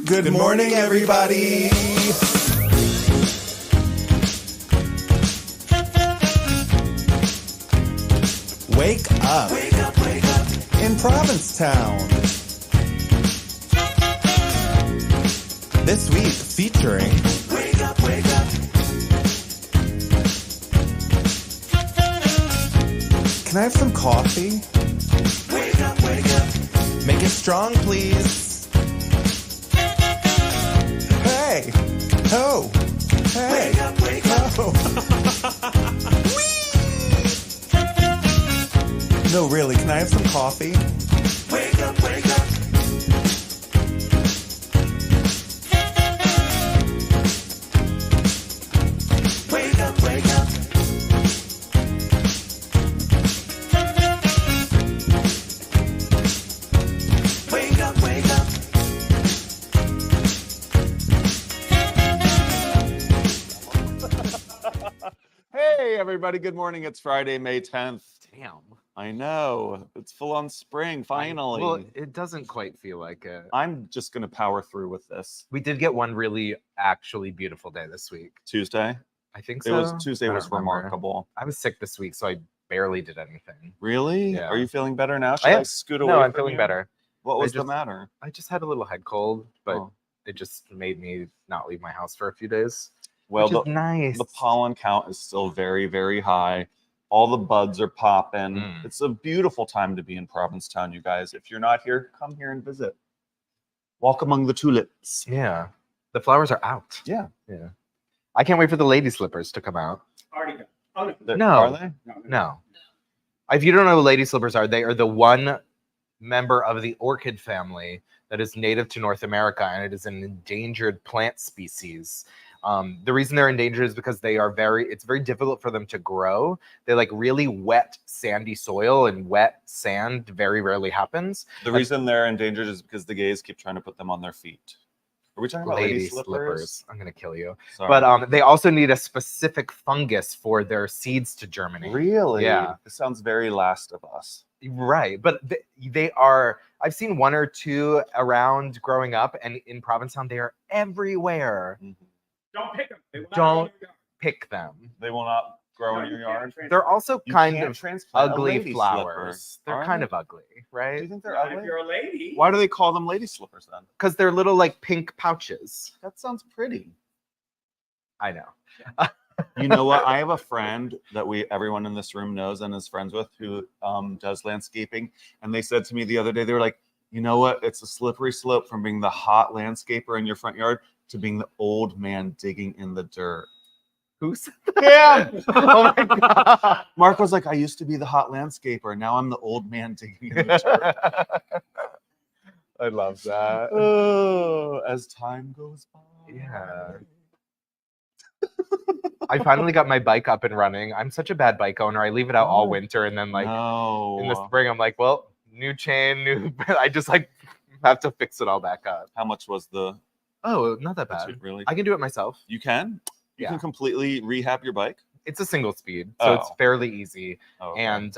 Good morning, everybody. Wake up. Wake up, wake up. In Provincetown. This week featuring Wake up, wake up. Can I have some coffee? Wake up, wake up. Make it strong, please. Hey. Oh. Hey. Wake up, wake up. Oh. No, really, can I have some coffee? Wake up, wake up. Wake up, wake up. Wake up, wake up. Hey, everybody, good morning. It's Friday, May 10th. Damn. I know. It's full on spring, finally. Well, it doesn't quite feel like it. I'm just going to power through with this. We did get one really actually beautiful day this week. Tuesday? I think It so. was Tuesday was remarkable. I was sick this week, so I barely did anything. Really? Yeah. Are you feeling better now? Should I scoot away? No, I'm from feeling you? better. What was the matter? I just had a little head cold, but Oh. it just made me not leave my house for a few days. Well, which is nice. The pollen count is still very, very high. All the buds are popping. It's a beautiful time to be in Provincetown, you guys. If you're not here, come here and visit. Walk among the tulips. Yeah. The flowers are out. Yeah. Yeah. I can't wait for the lady slippers to come out. Already done. Oh, No. Are they? No. If you don't know what lady slippers are, they are the one member of the orchid family that is native to North America, and it is an endangered plant species. The reason they're endangered is because it's very difficult for them to grow. They like really wet, sandy soil, and wet sand very rarely happens. The reason they're endangered is because the gays keep trying to put them on their feet. Are we talking about lady slippers? I'm gonna kill you. Sorry. But they also need a specific fungus for their seeds to germinate. Really? Yeah. This sounds very Last of Us. Right, but they are. I've seen one or two around growing up, and in Provincetown, they are everywhere. Mm-hmm. Don't pick them. They will not Don't grow in your yard. pick them. They will not grow No, in you your can't yard. transplant They're also You kind can't of transplant a ugly lady flowers. slipper, They're are kind they? of ugly, Do you right? think they're Not ugly? if you're a lady. Why do they call them lady slippers then? Because they're little like pink pouches. That sounds pretty. I know. You know what? I have a friend that everyone in this room knows and is friends with who does landscaping. And they said to me the other day, they were like, you know what? It's a slippery slope from being the hot landscaper in your front yard to being the old man digging in the dirt. Who said Yeah. Oh my god. Mark was like, I used to be the hot landscaper. Now I'm the old man digging in the dirt. I love that. Oh, as time goes by. Yeah. I finally got my bike up and running. I'm such a bad bike owner. I leave it out all Oh. winter, and then like No. in the spring, I'm like, well, new chain, new. I just like have to fix it all back up. How much was the? Oh, not that bad. Really? I can do it myself. You can. You Yeah. can completely rehab your bike. It's a single speed, so it's Oh. fairly easy. Oh, okay. And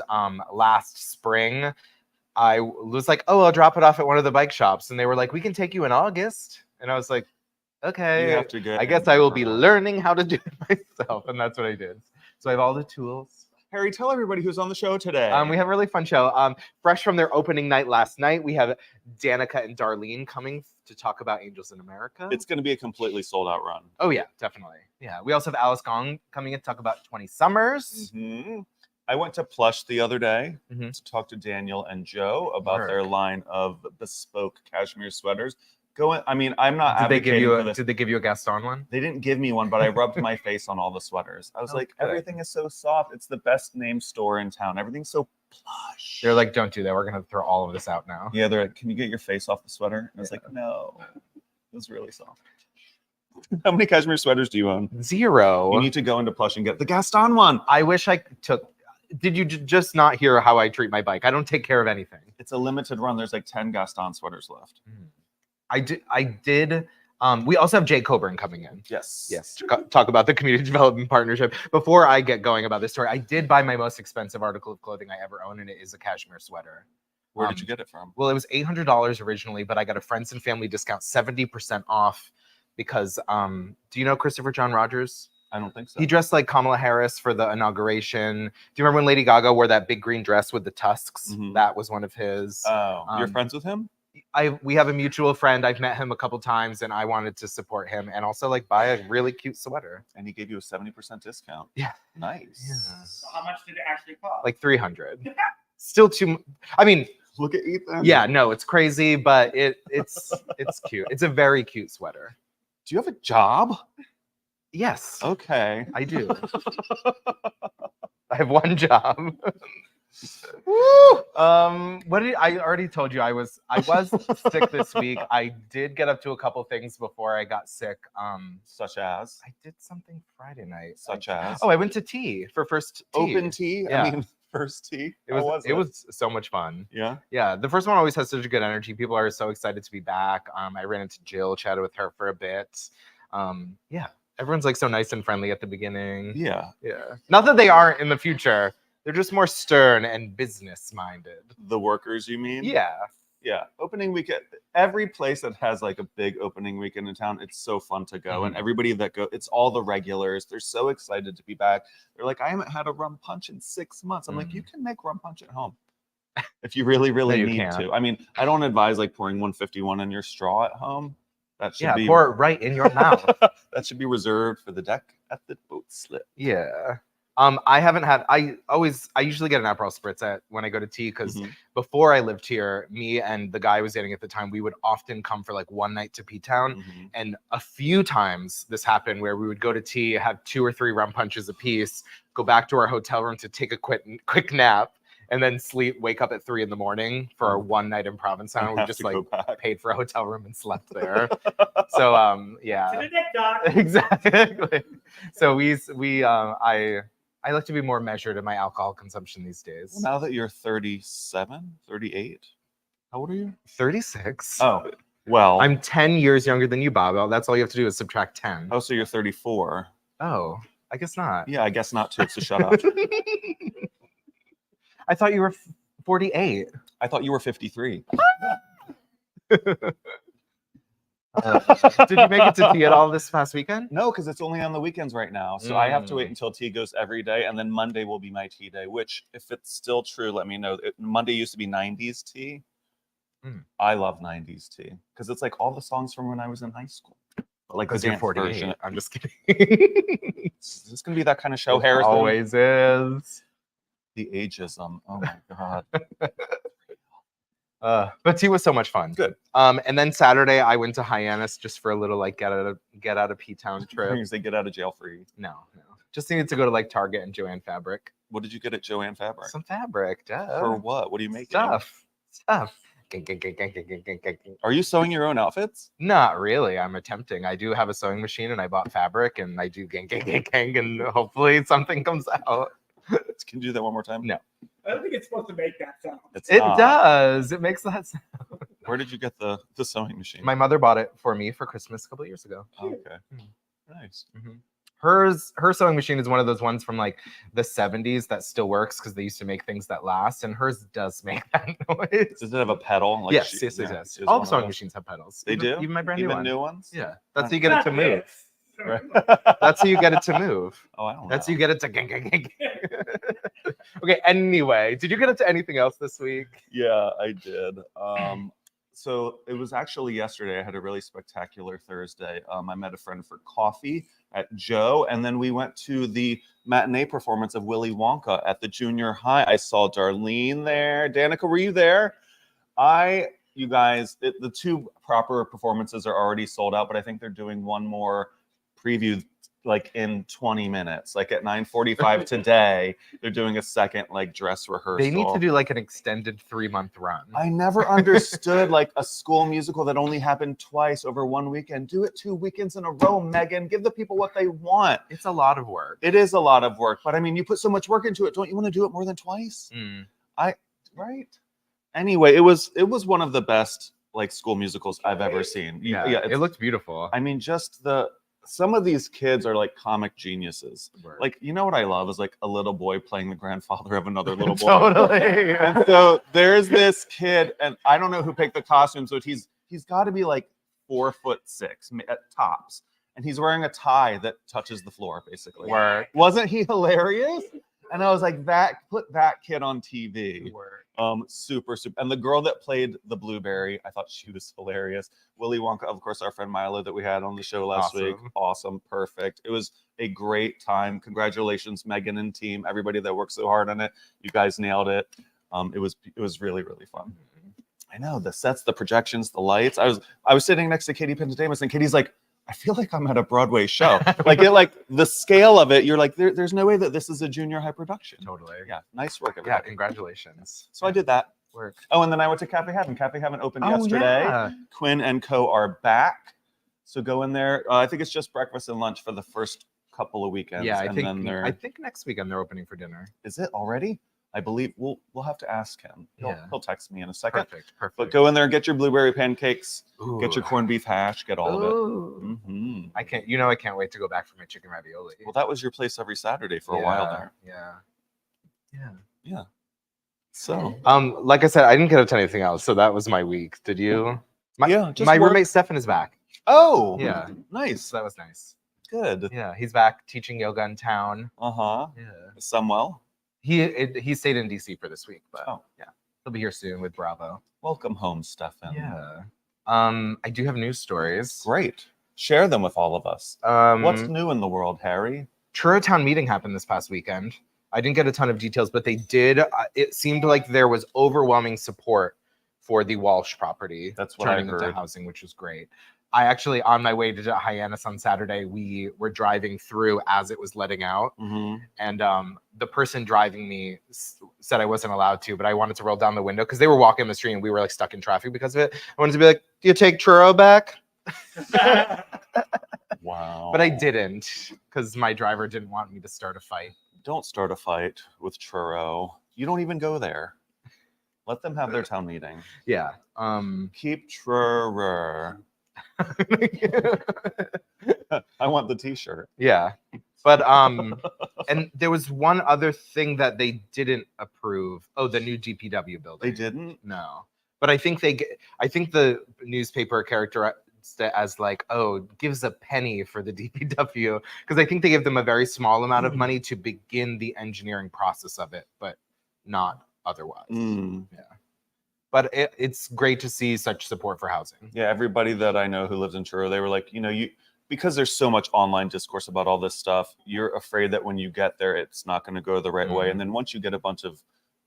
last spring, I was like, oh, I'll drop it off at one of the bike shops, and they were like, we can take you in August, and I was like, okay. You have to get I guess I will be learning how to do it myself, and that's what I did. So I have all the tools. Harry, tell everybody who's on the show today. We have a really fun show. Fresh from their opening night last night, we have Danica and Darlene coming to talk about Angels in America. It's going to be a completely sold out run. Oh yeah, definitely. Yeah, we also have Alice Gong coming in to talk about 20 Summers. Mm-hmm. I went to Plush the other day Mhm. to talk to Daniel and Joe about Work. their line of bespoke cashmere sweaters. I'm not Did they give advocating you for a this. Did they give you a Gaston one? They didn't give me one, but I rubbed my face on all the sweaters. I was Oh, like, good. everything is so soft. It's the best named store in town. Everything's so plush. They're like, don't do that. We're gonna throw all of this out now. Yeah, they're like, can you get your face off the sweater? And I was like, no. It was really soft. How many cashmere sweaters do you own? 0. You need to go into Plush and get the Gaston one. I wish I took. Did you just not hear how I treat my bike? I don't take care of anything. It's a limited run. There's like 10 Gaston sweaters left. I did. We also have Jay Coburn coming in. Yes. Yes, to talk about the community development partnership. Before I get going about this story, I did buy my most expensive article of clothing I ever owned, and it is a cashmere sweater. Where did you get it from? Well, it was $800 originally, but I got a friends and family discount, 70% off, because do you know Christopher John Rogers? I don't think so. He dressed like Kamala Harris for the inauguration. Do you remember when Lady Gaga wore that big green dress with the tusks? Mhm. That was one of his. Oh, you're friends with him? We have a mutual friend. I've met him a couple times, and I wanted to support him and also like buy a really cute sweater. And he gave you a 70% discount. Yeah. Nice. Yeah. So how much did it actually cost? Like 300. Still too. I mean, Look at Ethan. yeah, no, it's crazy, but it's cute. It's a very cute sweater. Do you have a job? Yes, Okay. I do. I have one job. What did I already told you? I was sick this week. I did get up to a couple things before I got sick. Such as? I did something Friday night. Such as? Oh, I went to tea for first tea. Open tea? Yeah. I mean, first tea? It was so much fun. Yeah? Yeah, the first one always has such a good energy. People are so excited to be back. I ran into Jill, chatted with her for a bit. Yeah, everyone's like so nice and friendly at the beginning. Yeah. Yeah. Not that they aren't in the future. They're just more stern and business minded. The workers, you mean? Yeah. Yeah. Opening weekend. Every place that has like a big opening weekend in town, it's so fun to go. And everybody that go, it's all the regulars. They're so excited to be back. They're like, I haven't had a rum punch in 6 months. I'm like, you can make rum punch at home if you really, really No, you need can't. to. I mean, I don't advise like pouring 151 in your straw at home. That should be pour it right in your mouth. that should be reserved for the deck at the boat slip. Yeah. I haven't had. I usually get an Aperol spritz when I go to tea because before I lived here, me and the guy I was dating at the time, we would often come for like one night to P-Town, and a few times this happened where we would go to tea, have 2 or 3 rum punches apiece, go back to our hotel room to take a quick nap, and then wake up at 3 a.m. for our one night in Provincetown. We just like paid for a hotel room and slept there. So yeah, To the neck, doc. exactly. So I like to be more measured in my alcohol consumption these days. Well, now that you're 37, 38, how old are you? 36. Oh, well. I'm 10 years younger than you, Bob. That's all you have to do is subtract 10. Oh, so you're 34. Oh, I guess not. Yeah, I guess not too. So shut up. I thought you were 48. I thought you were 53. Did you make it to tea at all this past weekend? No, because it's only on the weekends right now. So I have to wait until tea goes every day. And then Monday will be my tea day, which, if it's still true, let me know. Monday used to be 90s tea. I love 90s tea because it's like all the songs from when I was in high school. But like the Because you're dance 48. version. I'm just kidding. It's just going to be that kind of show. Harrison. Always is. The ageism. Oh my God. But tea was so much fun. Good. And then Saturday I went to Hyannis just for a little like get out of P-Town trip. They get out of jail free. No. Just needed to go to like Target and Joann Fabric. What did you get at Joann Fabric? Some fabric, duh. For what? What are you making? Stuff. Are you sewing your own outfits? Not really. I'm attempting. I do have a sewing machine and I bought fabric and I do gang and hopefully something comes out. Can you do that one more time? No. I don't think it's supposed to make that sound. It does. It makes that sound. Where did you get the sewing machine? My mother bought it for me for Christmas a couple years ago. Oh, okay. Nice. Her sewing machine is one of those ones from like the 70s that still works because they used to make things that last, and hers does make that noise. Does it have a pedal? Like Yes. All the sewing machines have pedals. They do? Even my brand new Even one. new ones? Yeah. That's how you get it to move. Right. That's how you get it to move. Oh, I don't know. That's how you get it to gang. Okay, anyway, did you get into anything else this week? Yeah, I did. So it was actually yesterday. I had a really spectacular Thursday. I met a friend for coffee at Joe, and then we went to the matinee performance of Willy Wonka at the junior high. I saw Darlene there. Danica, were you there? You guys, the 2 proper performances are already sold out, but I think they're doing one more preview like in 20 minutes, like at 9:45 today. They're doing a second like dress rehearsal. They need to do like an extended 3-month run. I never understood like a school musical that only happened twice over one weekend. Do it 2 weekends in a row, Megan. Give the people what they want. It's a lot of work. It is a lot of work, but I mean, you put so much work into it. Don't you want to do it more than twice? Right. Anyway, it was one of the best like school musicals I've ever seen. Yeah, it looked beautiful. I mean, just the some of these kids are like comic geniuses. Word. Like, you know what I love is like a little boy playing the grandfather of another little boy. Totally. And so there's this kid, and I don't know who picked the costumes, but he's got to be like 4'6" at tops, and he's wearing a tie that touches the floor, basically. Word. Wasn't he hilarious? And I was like, put that kid on TV. Word. Super. And the girl that played the blueberry, I thought she was hilarious. Willy Wonka, of course, our friend Milo that we had on the show last week. Awesome, perfect. It was a great time. Congratulations, Megan and team, everybody that worked so hard on it. You guys nailed it. It was really, really fun. I know, the sets, the projections, the lights. I was sitting next to Katie Pentedamus, and Katie's like, I feel like I'm at a Broadway show. like the scale of it, you're like, there's no way that this is a junior high production. Totally. Yeah, nice work, Yeah, everybody. congratulations. So I did that. Work. Oh, and then I went to Cafe Heaven. Cafe Heaven opened yesterday. Yeah. Quinn and Co are back. So go in there. I think it's just breakfast and lunch for the first couple of weekends. Yeah, then I think next weekend they're opening for dinner. Is it already? I believe we'll have to ask him. He'll text me in a second. Perfect. But go in there and get your blueberry pancakes, Ooh. get your corned beef hash, get all of it. Mm-hmm. I can't wait to go back for my chicken ravioli. Well, that was your place every Saturday for a while there. Yeah. So, like I said, I didn't get up to anything else, so that was my week. Did you? My roommate Stefan is back. Oh, yeah, nice. So that was nice. Good. Yeah, he's back teaching yoga in town. Yeah. Somewell. He stayed in DC for this week, but yeah, he'll be here soon with Bravo. Welcome home, Stefan. Yeah. I do have news stories. Great. Share them with all of us. What's new in the world, Harry? Truro Town meeting happened this past weekend. I didn't get a ton of details, but they did. It seemed like there was overwhelming support for the Walsh property. That's what I turning heard. into housing, which was great. I actually, on my way to Hyannis on Saturday, we were driving through as it was letting out. Mm-hmm. And the person driving me said I wasn't allowed to, but I wanted to roll down the window because they were walking the street and we were like stuck in traffic because of it. I wanted to be like, do you take Truro back? Wow. But I didn't because my driver didn't want me to start a fight. Don't start a fight with Truro. You don't even go there. Let them have their town meeting. Yeah. Keep Truro. I want the t-shirt. Yeah. But and there was one other thing that they didn't approve. Oh, the new DPW building. They didn't? No. But I think the newspaper characterized it as like, oh, gives a penny for the DPW because I think they give them a very small amount of money to begin the engineering process of it, but not otherwise. Yeah. But it's great to see such support for housing. Yeah, everybody that I know who lives in Truro, they were like, because there's so much online discourse about all this stuff, you're afraid that when you get there, it's not going to go the right way. And then once you get a bunch of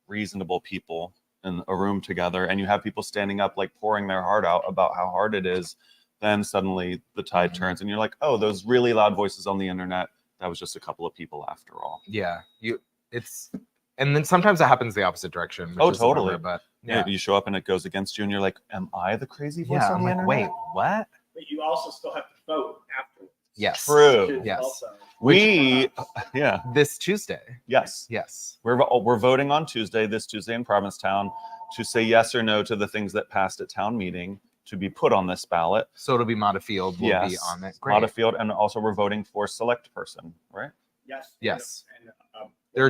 reasonable people in a room together and you have people standing up, like pouring their heart out about how hard it is, then suddenly the tide turns and you're like, oh, those really loud voices on the internet, that was just a couple of people after all. Yeah. And then sometimes it happens the opposite direction. Which is totally. Longer, but yeah, you show up and it goes against you and you're like, am I the crazy voice on the internet? Wait, what? But you also still have to vote afterwards. Yes. True. Yes. Also, This Tuesday. Yes. We're voting on Tuesday, this Tuesday in Provincetown, to say yes or no to the things that passed at town meeting to be put on this ballot. So it'll be Matafield will be on it. Great. Matafield, and also we're voting for select person, right? Yes. And, there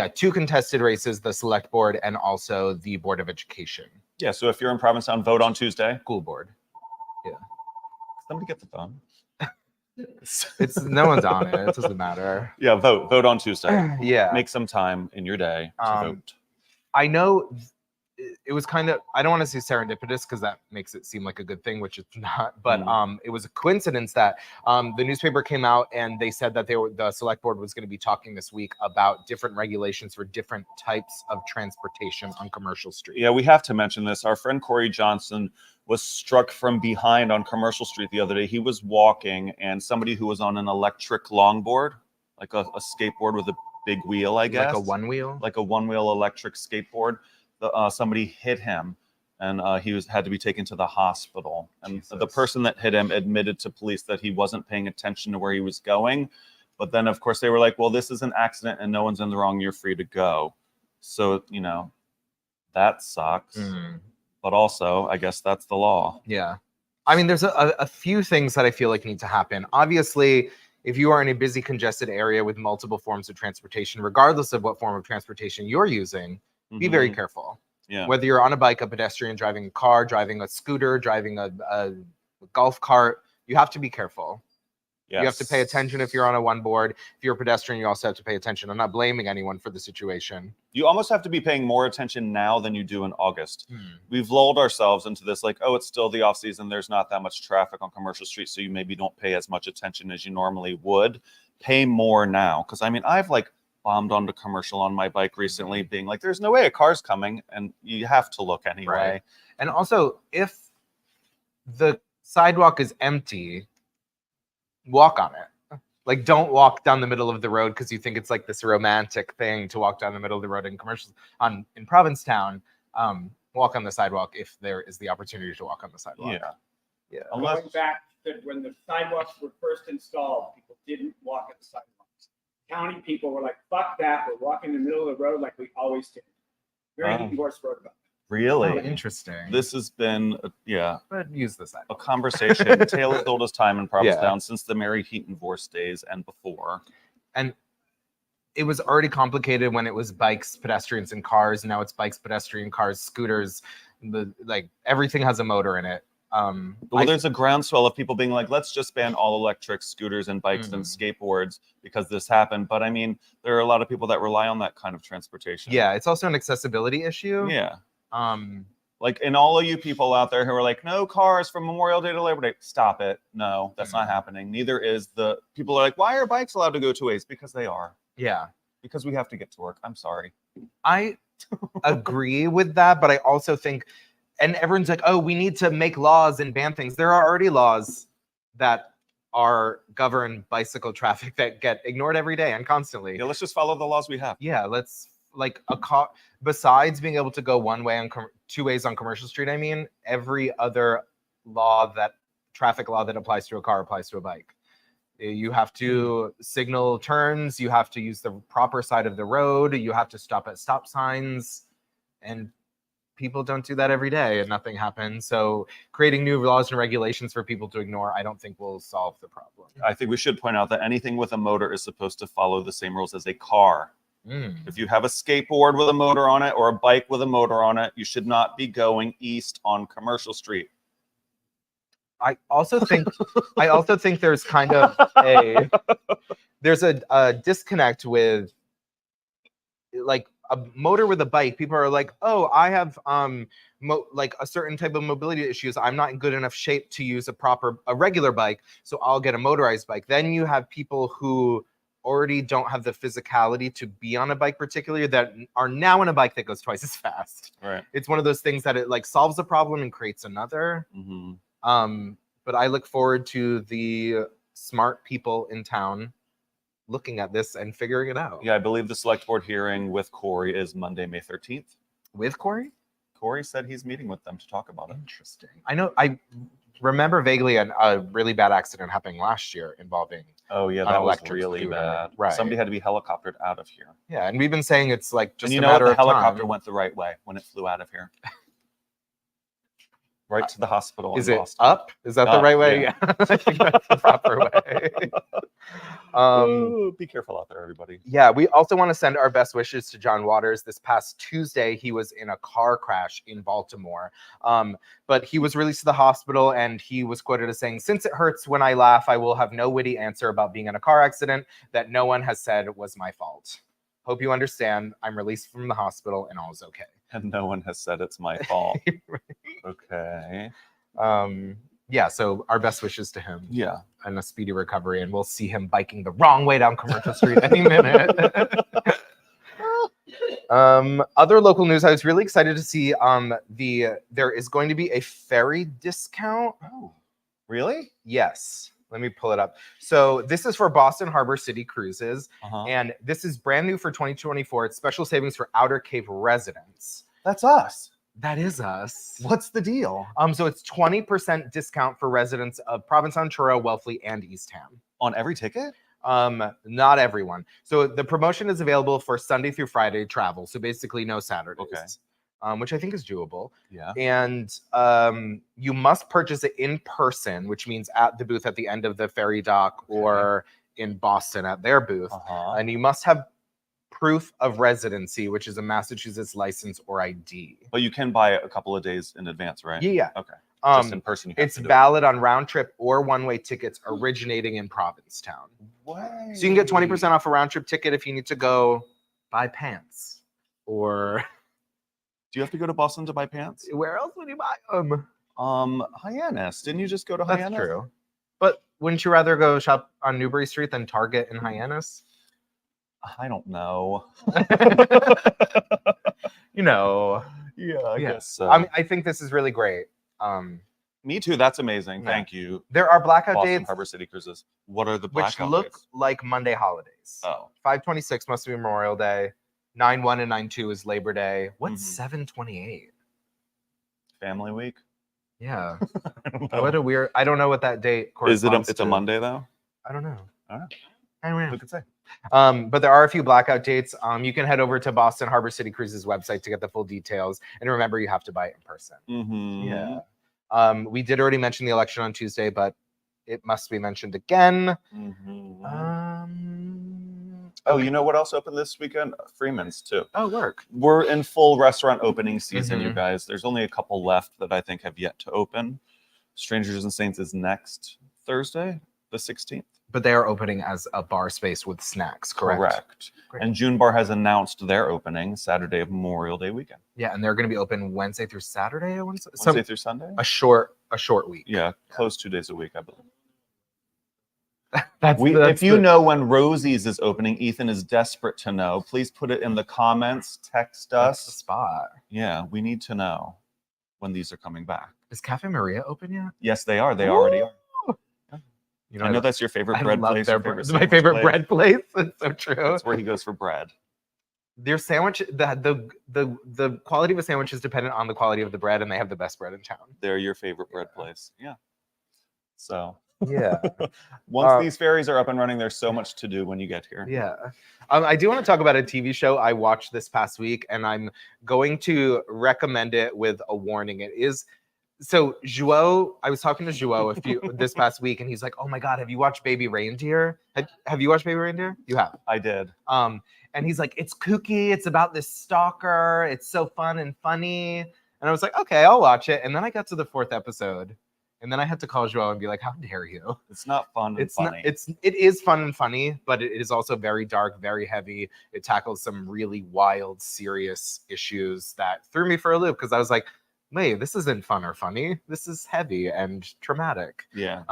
are two contested races, the select board and also the Board of Education. Yeah, so if you're in Provincetown, vote on Tuesday. School board. Yeah. Somebody get the phone. It's no one's on it. It doesn't matter. Yeah, vote on Tuesday. Yeah. Make some time in your day to vote. I know it was kind of, I don't want to say serendipitous because that makes it seem like a good thing, which it's not. But it was a coincidence that the newspaper came out and they said that the select board was going to be talking this week about different regulations for different types of transportation on Commercial Street. Yeah, we have to mention this. Our friend Corey Johnson was struck from behind on Commercial Street the other day. He was walking and somebody who was on an electric longboard, like a skateboard with a big wheel, I guess. Like a one wheel? Like a one-wheel electric skateboard. Somebody hit him and he had to be taken to the hospital. And Jesus. The person that hit him admitted to police that he wasn't paying attention to where he was going. But then, of course, they were like, well, this is an accident and no one's in the wrong. You're free to go. So, that sucks. But also, I guess that's the law. Yeah. I mean, there's a few things that I feel like need to happen. Obviously, if you are in a busy, congested area with multiple forms of transportation, regardless of what form of transportation you're using, be very careful. Yeah. Whether you're on a bike, a pedestrian, driving a car, driving a scooter, driving a golf cart, you have to be careful. Yes. You have to pay attention if you're on a one board. If you're a pedestrian, you also have to pay attention. I'm not blaming anyone for the situation. You almost have to be paying more attention now than you do in August. We've lulled ourselves into this like, oh, it's still the off season. There's not that much traffic on commercial streets, so you maybe don't pay as much attention as you normally would. Pay more now. Because I mean, I've like bombed onto commercial on my bike recently, being like, there's no way a car's coming, and you have to look anyway. Right. And also, if the sidewalk is empty, walk on it. Like, don't walk down the middle of the road because you think it's like this romantic thing to walk down the middle of the road in commercials in Provincetown. Walk on the sidewalk if there is the opportunity to walk on the sidewalk. Yeah. Going back to when the sidewalks were first installed, people didn't walk on the sidewalks. County people were like, fuck that, we're walking in the middle of the road like we always did. Mary Heaton Vorse wrote about that. Really? Oh, interesting. This has been, But use the sidewalk. a conversation. Tale as old as time in Provincetown since the Mary Heaton Vorse days and before. And it was already complicated when it was bikes, pedestrians, and cars. Now it's bikes, pedestrian, cars, scooters. Everything has a motor in it. Well, there's a groundswell of people being like, let's just ban all electric scooters and bikes and skateboards because this happened. But I mean, there are a lot of people that rely on that kind of transportation. Yeah, it's also an accessibility issue. Yeah. Like, and all of you people out there who are like, no cars from Memorial Day to Labor Day, stop it. No, that's not happening. Neither is the people are like, why are bikes allowed to go two ways? Because they are. Yeah. Because we have to get to work. I'm sorry. I agree with that, but I also think, and everyone's like, oh, we need to make laws and ban things. There are already laws that govern bicycle traffic that get ignored every day and constantly. Yeah, let's just follow the laws we have. Yeah, let's like a car. Besides being able to go one way on two ways on commercial street, I mean, every other traffic law that applies to a car applies to a bike. You have to signal turns. You have to use the proper side of the road. You have to stop at stop signs, and people don't do that every day, and nothing happens. So creating new laws and regulations for people to ignore, I don't think will solve the problem. I think we should point out that anything with a motor is supposed to follow the same rules as a car. If you have a skateboard with a motor on it or a bike with a motor on it, you should not be going east on Commercial Street. I also think there's kind of a disconnect with like a motor with a bike. People are like, oh, I have like a certain type of mobility issues. I'm not in good enough shape to use a regular bike, so I'll get a motorized bike. Then you have people who already don't have the physicality to be on a bike particularly that are now on a bike that goes twice as fast. Right. It's one of those things that it like solves a problem and creates another. But I look forward to the smart people in town looking at this and figuring it out. Yeah, I believe the select board hearing with Corey is Monday, May 13th. With Corey? Corey said he's meeting with them to talk about it. Interesting. I remember vaguely a really bad accident happening last year involving that was electric really scooter. bad. Right. Somebody had to be helicoptered out of here. Yeah, and we've been saying it's like just and a matter the of helicopter time. went the right way when it flew out of here. Right to the hospital. Is in it Boston. up? Is that the Up, right way? yeah. I think that's the proper way. Ooh, be careful out there, everybody. Yeah, we also want to send our best wishes to John Waters. This past Tuesday, he was in a car crash in Baltimore. But he was released to the hospital, and he was quoted as saying, "Since it hurts when I laugh, I will have no witty answer about being in a car accident that no one has said was my fault. Hope you understand. I'm released from the hospital, and all is okay." And no one has said it's my fault. Right. Okay. Yeah, so our best wishes to him. Yeah. And a speedy recovery, and we'll see him biking the wrong way down Commercial Street any minute. Other local news, I was really excited to see there is going to be a ferry discount. Oh, really? Yes. Let me pull it up. So this is for Boston Harbor City Cruises, and this is brand new for 2024. It's special savings for Outer Cape residents. That's us. That is us. What's the deal? So it's 20% discount for residents of Provincetown, Truro, Wellfleet, and Eastham. On every ticket? Not everyone. So the promotion is available for Sunday through Friday travel. So basically no Saturdays. Okay. which I think is doable. Yeah. And you must purchase it in person, which means at the booth at the end of the ferry dock or in Boston at their booth. And you must have proof of residency, which is a Massachusetts license or ID. But you can buy it a couple of days in advance, right? Yeah. Okay. Just in person. It's valid on round trip or one-way tickets originating in Provincetown. What? So you can get 20% off a round trip ticket if you need to go buy pants. Or do you have to go to Boston to buy pants? where else would you buy them? Hyannis. Didn't you just go to Hyannis? That's true. But wouldn't you rather go shop on Newbury Street than Target in Hyannis? I don't know. You know. Yeah, I guess so. I mean, I think this is really great. Me too. That's amazing. Yeah. Thank you. There are blackout Boston dates Harbor City Cruises. What are the which blackout look dates? like Monday holidays. Oh. 5/26 must be Memorial Day. 9/1 and 9/2 is Labor Day. What's Mhm. 7/28? Family Week? Yeah. I don't know. What a weird. I don't know what that date Is it? corresponds It's a to. Monday though. I don't know. All right. I don't know. Who could say? But there are a few blackout dates. You can head over to Boston Harbor City Cruises website to get the full details. And remember, you have to buy it in person. Mm-hmm. Yeah. We did already mention the election on Tuesday, but it must be mentioned again. Mm-hmm. Oh, you know what else opened this weekend? Freeman's too. Oh, work. We're in full restaurant opening season, you Mhm. guys. There's only a couple left that I think have yet to open. Strangers and Saints is next Thursday, the 16th. But they are opening as a bar space with snacks, correct? Correct. Great. And June Bar has announced their opening Saturday of Memorial Day weekend. Yeah, and they're going to be open Wednesday through Saturday. Wednesday through Sunday? A short week. Yeah, close 2 days a week, I believe. That's If you know when Rosie's is opening, Ethan is desperate to know. Please put it in the comments, text that's the us. spot. Yeah, we need to know when these are coming back. Is Cafe Maria open yet? Yes, they are. They already are. You know, I know that's your favorite I bread love place. their your bread. favorite My favorite sandwich bread place. It's so true. That's where he goes for bread. Their sandwich, the quality of a sandwich is dependent on the quality of the bread, and they have the best bread in town. They're your favorite bread place. Yeah. So Yeah. once these ferries are up and running, there's so much to do when you get here. Yeah. I do want to talk about a TV show I watched this past week, and I'm going to recommend it with a warning. It is so Joao. I was talking to Joao this past week, and he's like, "Oh my God, have you watched Baby Reindeer? Have you watched Baby Reindeer? You have." I did. And he's like, "It's kooky. It's about this stalker. It's so fun and funny." And I was like, "Okay, I'll watch it." And then I got to the 4th episode, and then I had to call Joao and be like, "How dare you?" It's not fun and funny. It is fun and funny, but it is also very dark, very heavy. It tackles some really wild, serious issues that threw me for a loop because I was like, wait, this isn't fun or funny. This is heavy and traumatic. Yeah.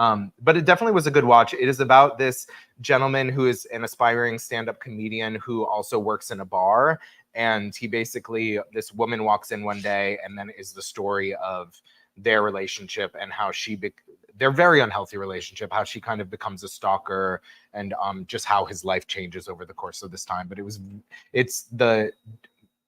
But it definitely was a good watch. It is about this gentleman who is an aspiring stand-up comedian who also works in a bar. And he basically, this woman walks in one day, and then is the story of their relationship and how their very unhealthy relationship, how she kind of becomes a stalker, and just how his life changes over the course of this time. But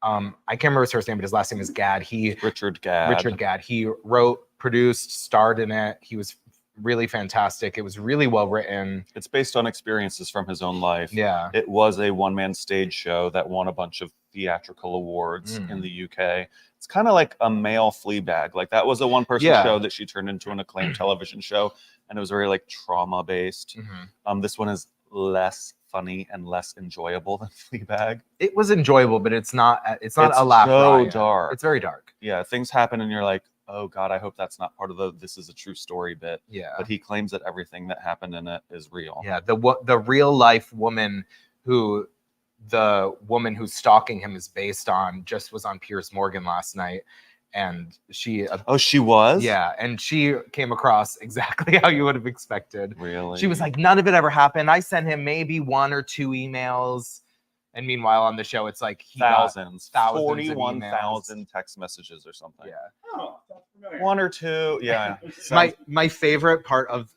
I can't remember his first name, but his last name is Gad. Richard Gad. He wrote, produced, starred in it. He was really fantastic. It was really well written. It's based on experiences from his own life. Yeah. It was a one-man stage show that won a bunch of theatrical awards in the UK. It's kind of like a male Fleabag. Like that was a one-person show that she turned into an acclaimed television show, and it was very like trauma-based. This one is less funny and less enjoyable than Fleabag. It was enjoyable, but it's not a laugh riot. Dark. It's very dark. Yeah, things happen and you're like, oh God, I hope that's not part of the this is a true story bit. Yeah. But he claims that everything that happened in it is real. Yeah, the real life woman who's stalking him is based on just was on Piers Morgan last night. And she was? Yeah, and she came across exactly how you would have expected. Really? She was like, none of it ever happened. I sent him maybe 1 or 2 emails. And meanwhile, on the show, it's like he thousands got 41,000 text messages or something. Yeah. Oh, that's familiar. 1 or 2. Yeah. My favorite part of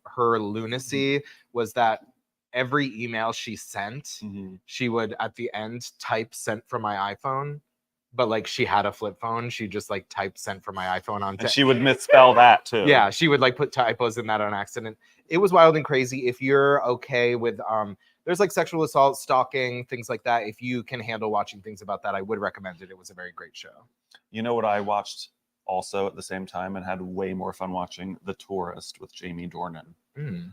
her lunacy was that every email she sent, she would at the end type "sent from my iPhone." But like she had a flip phone, she just like typed "sent from my iPhone" on. And she would misspell that too. Yeah, she would like put typos in that on accident. It was wild and crazy. If you're okay with there's like sexual assault, stalking, things like that. If you can handle watching things about that, I would recommend it. It was a very great show. You know what I watched also at the same time and had way more fun watching? The Tourist with Jamie Dornan. Mm.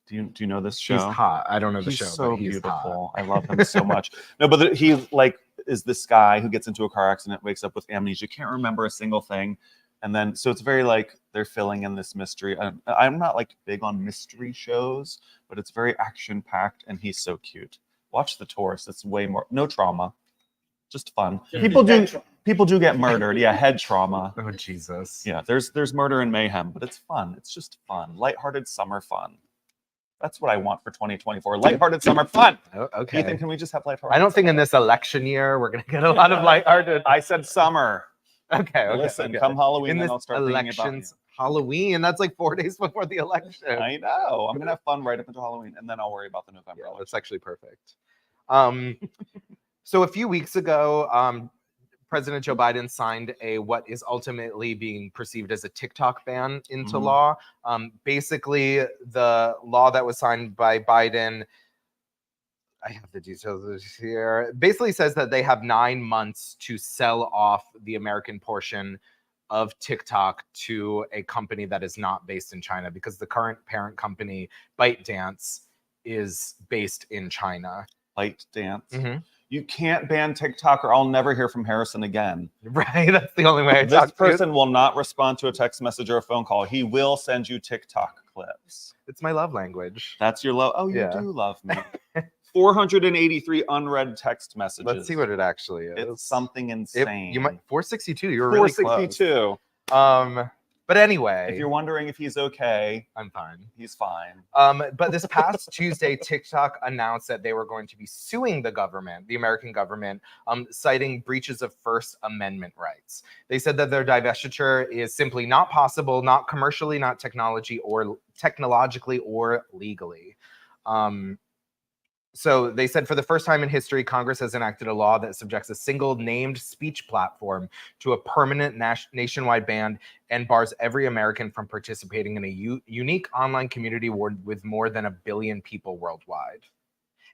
Do you know this show? He's hot. I don't know the He's show, so but he's beautiful. hot. I love him so much. No, but he like is this guy who gets into a car accident, wakes up with amnesia, can't remember a single thing, and then so it's very like they're filling in this mystery. I'm not like big on mystery shows, but it's very action packed, and he's so cute. Watch The Tourist. It's way more no trauma, just fun. Just People do get murdered. Yeah, head trauma. Oh Jesus. Yeah, there's murder and mayhem, but it's fun. It's just fun, lighthearted summer fun. That's what I want for 2024. Lighthearted summer fun. Oh, okay. Ethan, can we just have lighthearted? I don't think in this election year we're gonna get a lot of lighthearted. I said summer. Okay. Listen, okay. come Halloween, in then this I'll start thinking about you. elections, Halloween. That's like 4 days before the election. I know. I'm gonna have fun right up until Halloween, and then I'll worry about the November Yeah, election. that's actually perfect. So a few weeks ago, President Joe Biden signed what is ultimately being perceived as a TikTok ban into law. Basically, the law that was signed by Biden, I have the details here, basically says that they have 9 months to sell off the American portion of TikTok to a company that is not based in China, because the current parent company, ByteDance, is based in China. ByteDance. Mm-hmm. You can't ban TikTok, or I'll never hear from Harrison again. Right, that's the only way I This talk to you. person will not respond to a text message or a phone call. He will send you TikTok clips. It's my love language. That's your love. Oh, you Yeah. do love me. 483 unread text messages. Let's see what it actually is. It's something insane. You might 462. You were really close. 462. But anyway, If you're wondering if he's okay, I'm fine. he's fine. But this past Tuesday, TikTok announced that they were going to be suing the government, the American government, citing breaches of First Amendment rights. They said that their divestiture is simply not possible, not commercially, not technologically or legally. So they said, for the first time in history, Congress has enacted a law that subjects a single named speech platform to a permanent nationwide ban and bars every American from participating in a unique online community with more than 1 billion people worldwide.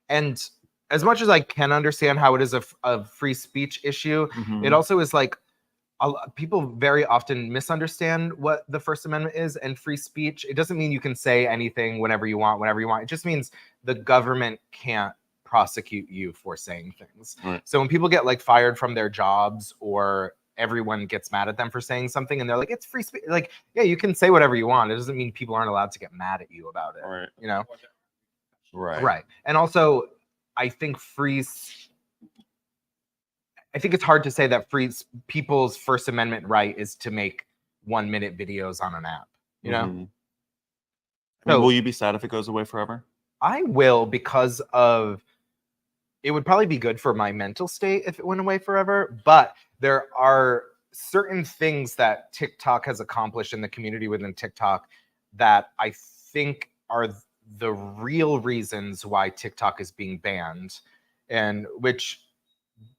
And as much as I can understand how it is a free speech issue, Mhm. it also is like, people very often misunderstand what the First Amendment is and free speech. It doesn't mean you can say anything whenever you want. It just means the government can't prosecute you for saying things. Right. So when people get like fired from their jobs, or everyone gets mad at them for saying something, and they're like, it's free speech. Like, yeah, you can say whatever you want. It doesn't mean people aren't allowed to get mad at you about it. Right. You know? Right. And also, I think it's hard to say that people's First Amendment right is to make 1-minute videos on an app. You know, Mhm. I mean, So- will you be sad if it goes away forever? I will, because it would probably be good for my mental state if it went away forever. But there are certain things that TikTok has accomplished in the community within TikTok that I think are the real reasons why TikTok is being banned, and which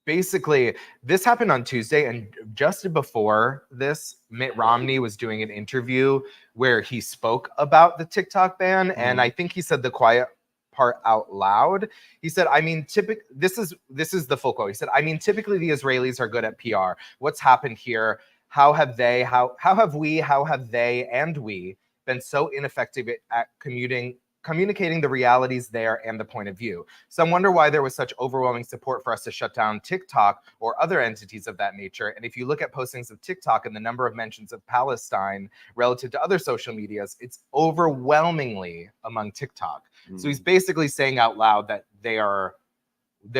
basically, this happened on Tuesday, and just before this, Mitt Romney was doing an interview where he spoke about the TikTok ban, and I think he said the quiet part out loud. He said, I mean, this is the full quote. He said, I mean, typically the Israelis are good at PR. What's happened here? How have they and we been so ineffective at communicating the realities there and the point of view? Some wonder why there was such overwhelming support for us to shut down TikTok or other entities of that nature. And if you look at postings of TikTok and the number of mentions of Palestine relative to other social medias, it's overwhelmingly among TikTok. So he's basically saying out loud that there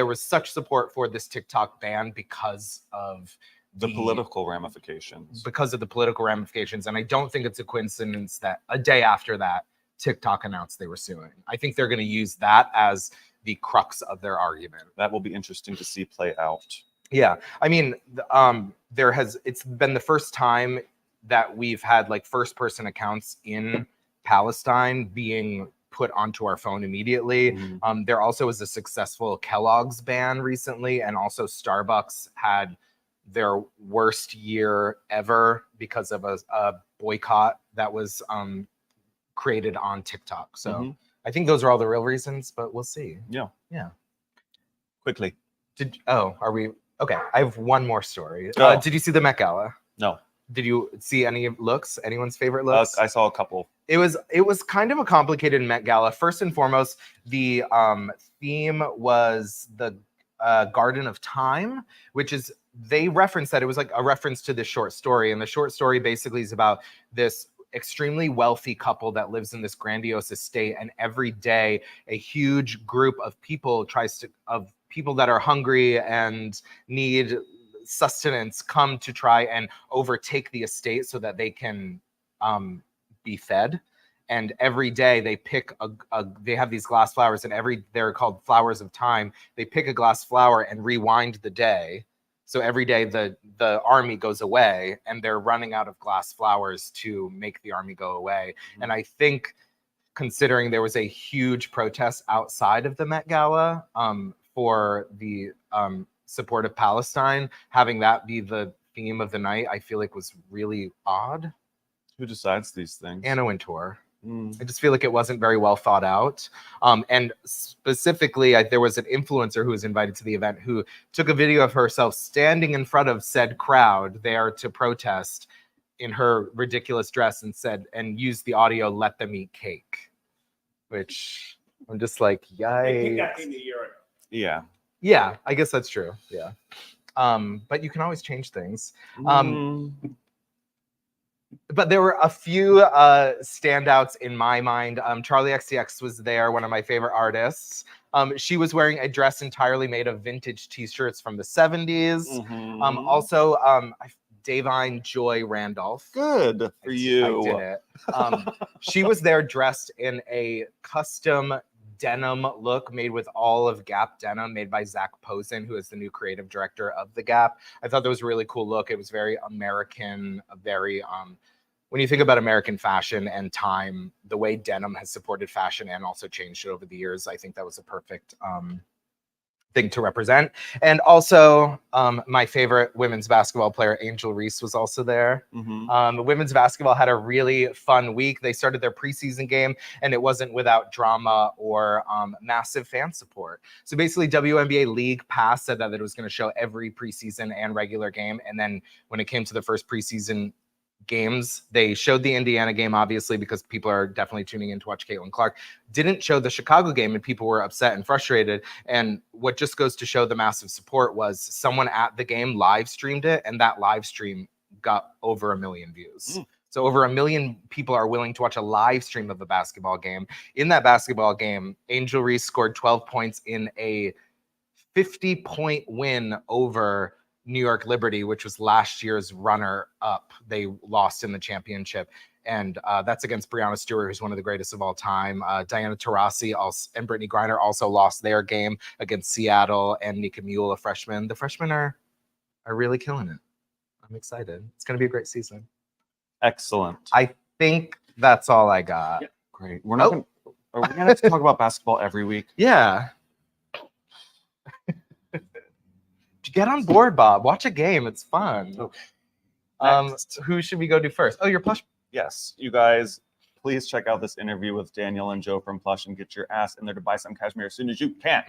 was such support for this TikTok ban because of The political ramifications. Because of the political ramifications. And I don't think it's a coincidence that a day after that, TikTok announced they were suing. I think they're going to use that as the crux of their argument. That will be interesting to see play out. Yeah, I mean, it's been the first time that we've had like first-person accounts in Palestine being put onto our phone immediately. There also was a successful Kellogg's ban recently, and also Starbucks had their worst year ever because of a boycott that was created on TikTok. So I think those are all the real reasons, but we'll see. Yeah. Yeah. Quickly. Are we okay? I have one more story. Go. Did you see the Met Gala? No. Did you see any looks? Anyone's favorite looks? I saw a couple. It was kind of a complicated Met Gala. First and foremost, the theme was the Garden of Time, which is, they referenced that it was like a reference to this short story, and the short story basically is about this extremely wealthy couple that lives in this grandiose estate, and every day a huge group of people people that are hungry and need sustenance come to try and overtake the estate so that they can be fed. And every day they pick they have these glass flowers, and they're called flowers of time. They pick a glass flower and rewind the day. So every day the army goes away, and they're running out of glass flowers to make the army go away. And I think, considering there was a huge protest outside of the Met Gala for the support of Palestine, having that be the theme of the night, I feel like was really odd. Who decides these things? Anna Wintour. I just feel like it wasn't very well thought out. And specifically, there was an influencer who was invited to the event who took a video of herself standing in front of said crowd there to protest in her ridiculous dress, and used the audio, "Let them eat cake," which I'm just like, They picked yikes. that thing a year ago. Yeah. Yeah, I guess that's true. Yeah. But you can always change things. But there were a few standouts in my mind. Charlie XCX was there, one of my favorite artists. She was wearing a dress entirely made of vintage t-shirts from the 70s. Also, Davine Joy Randolph. Good for you. I did it. She was there dressed in a custom denim look made with all of Gap denim, made by Zach Posen, who is the new creative director of the Gap. I thought that was a really cool look. It was very American, very when you think about American fashion and time, the way denim has supported fashion and also changed it over the years, I think that was a perfect thing to represent. And also, my favorite women's basketball player, Angel Reese, was also there. Women's basketball had a really fun week. They started their preseason game, and it wasn't without drama or massive fan support. So basically, WNBA League Pass said that it was going to show every preseason and regular game. And then when it came to the first preseason games, they showed the Indiana game, obviously, because people are definitely tuning in to watch Caitlin Clark. Didn't show the Chicago game, and people were upset and frustrated. And what just goes to show the massive support was someone at the game live streamed it, and that live stream got over 1 million views. So over 1 million people are willing to watch a live stream of a basketball game. In that basketball game, Angel Reese scored 12 points in a 50-point win over New York Liberty, which was last year's runner-up. They lost in the championship, and that's against Breonna Stewart, who's one of the greatest of all time. Diana Taurasi and Brittany Griner also lost their game against Seattle, and Nika Mule, a freshman. The freshmen are really killing it. I'm excited. It's going to be a great season. Excellent. I think that's all I got. Yep. Great. Are we going to talk about basketball every week? Yeah. Get on board, Bob. Watch a game. It's fun. Who should we go to first? Oh, your Plush. Yes. You guys, please check out this interview with Daniel and Joe from Plush and get your ass in there to buy some cashmere as soon as you can.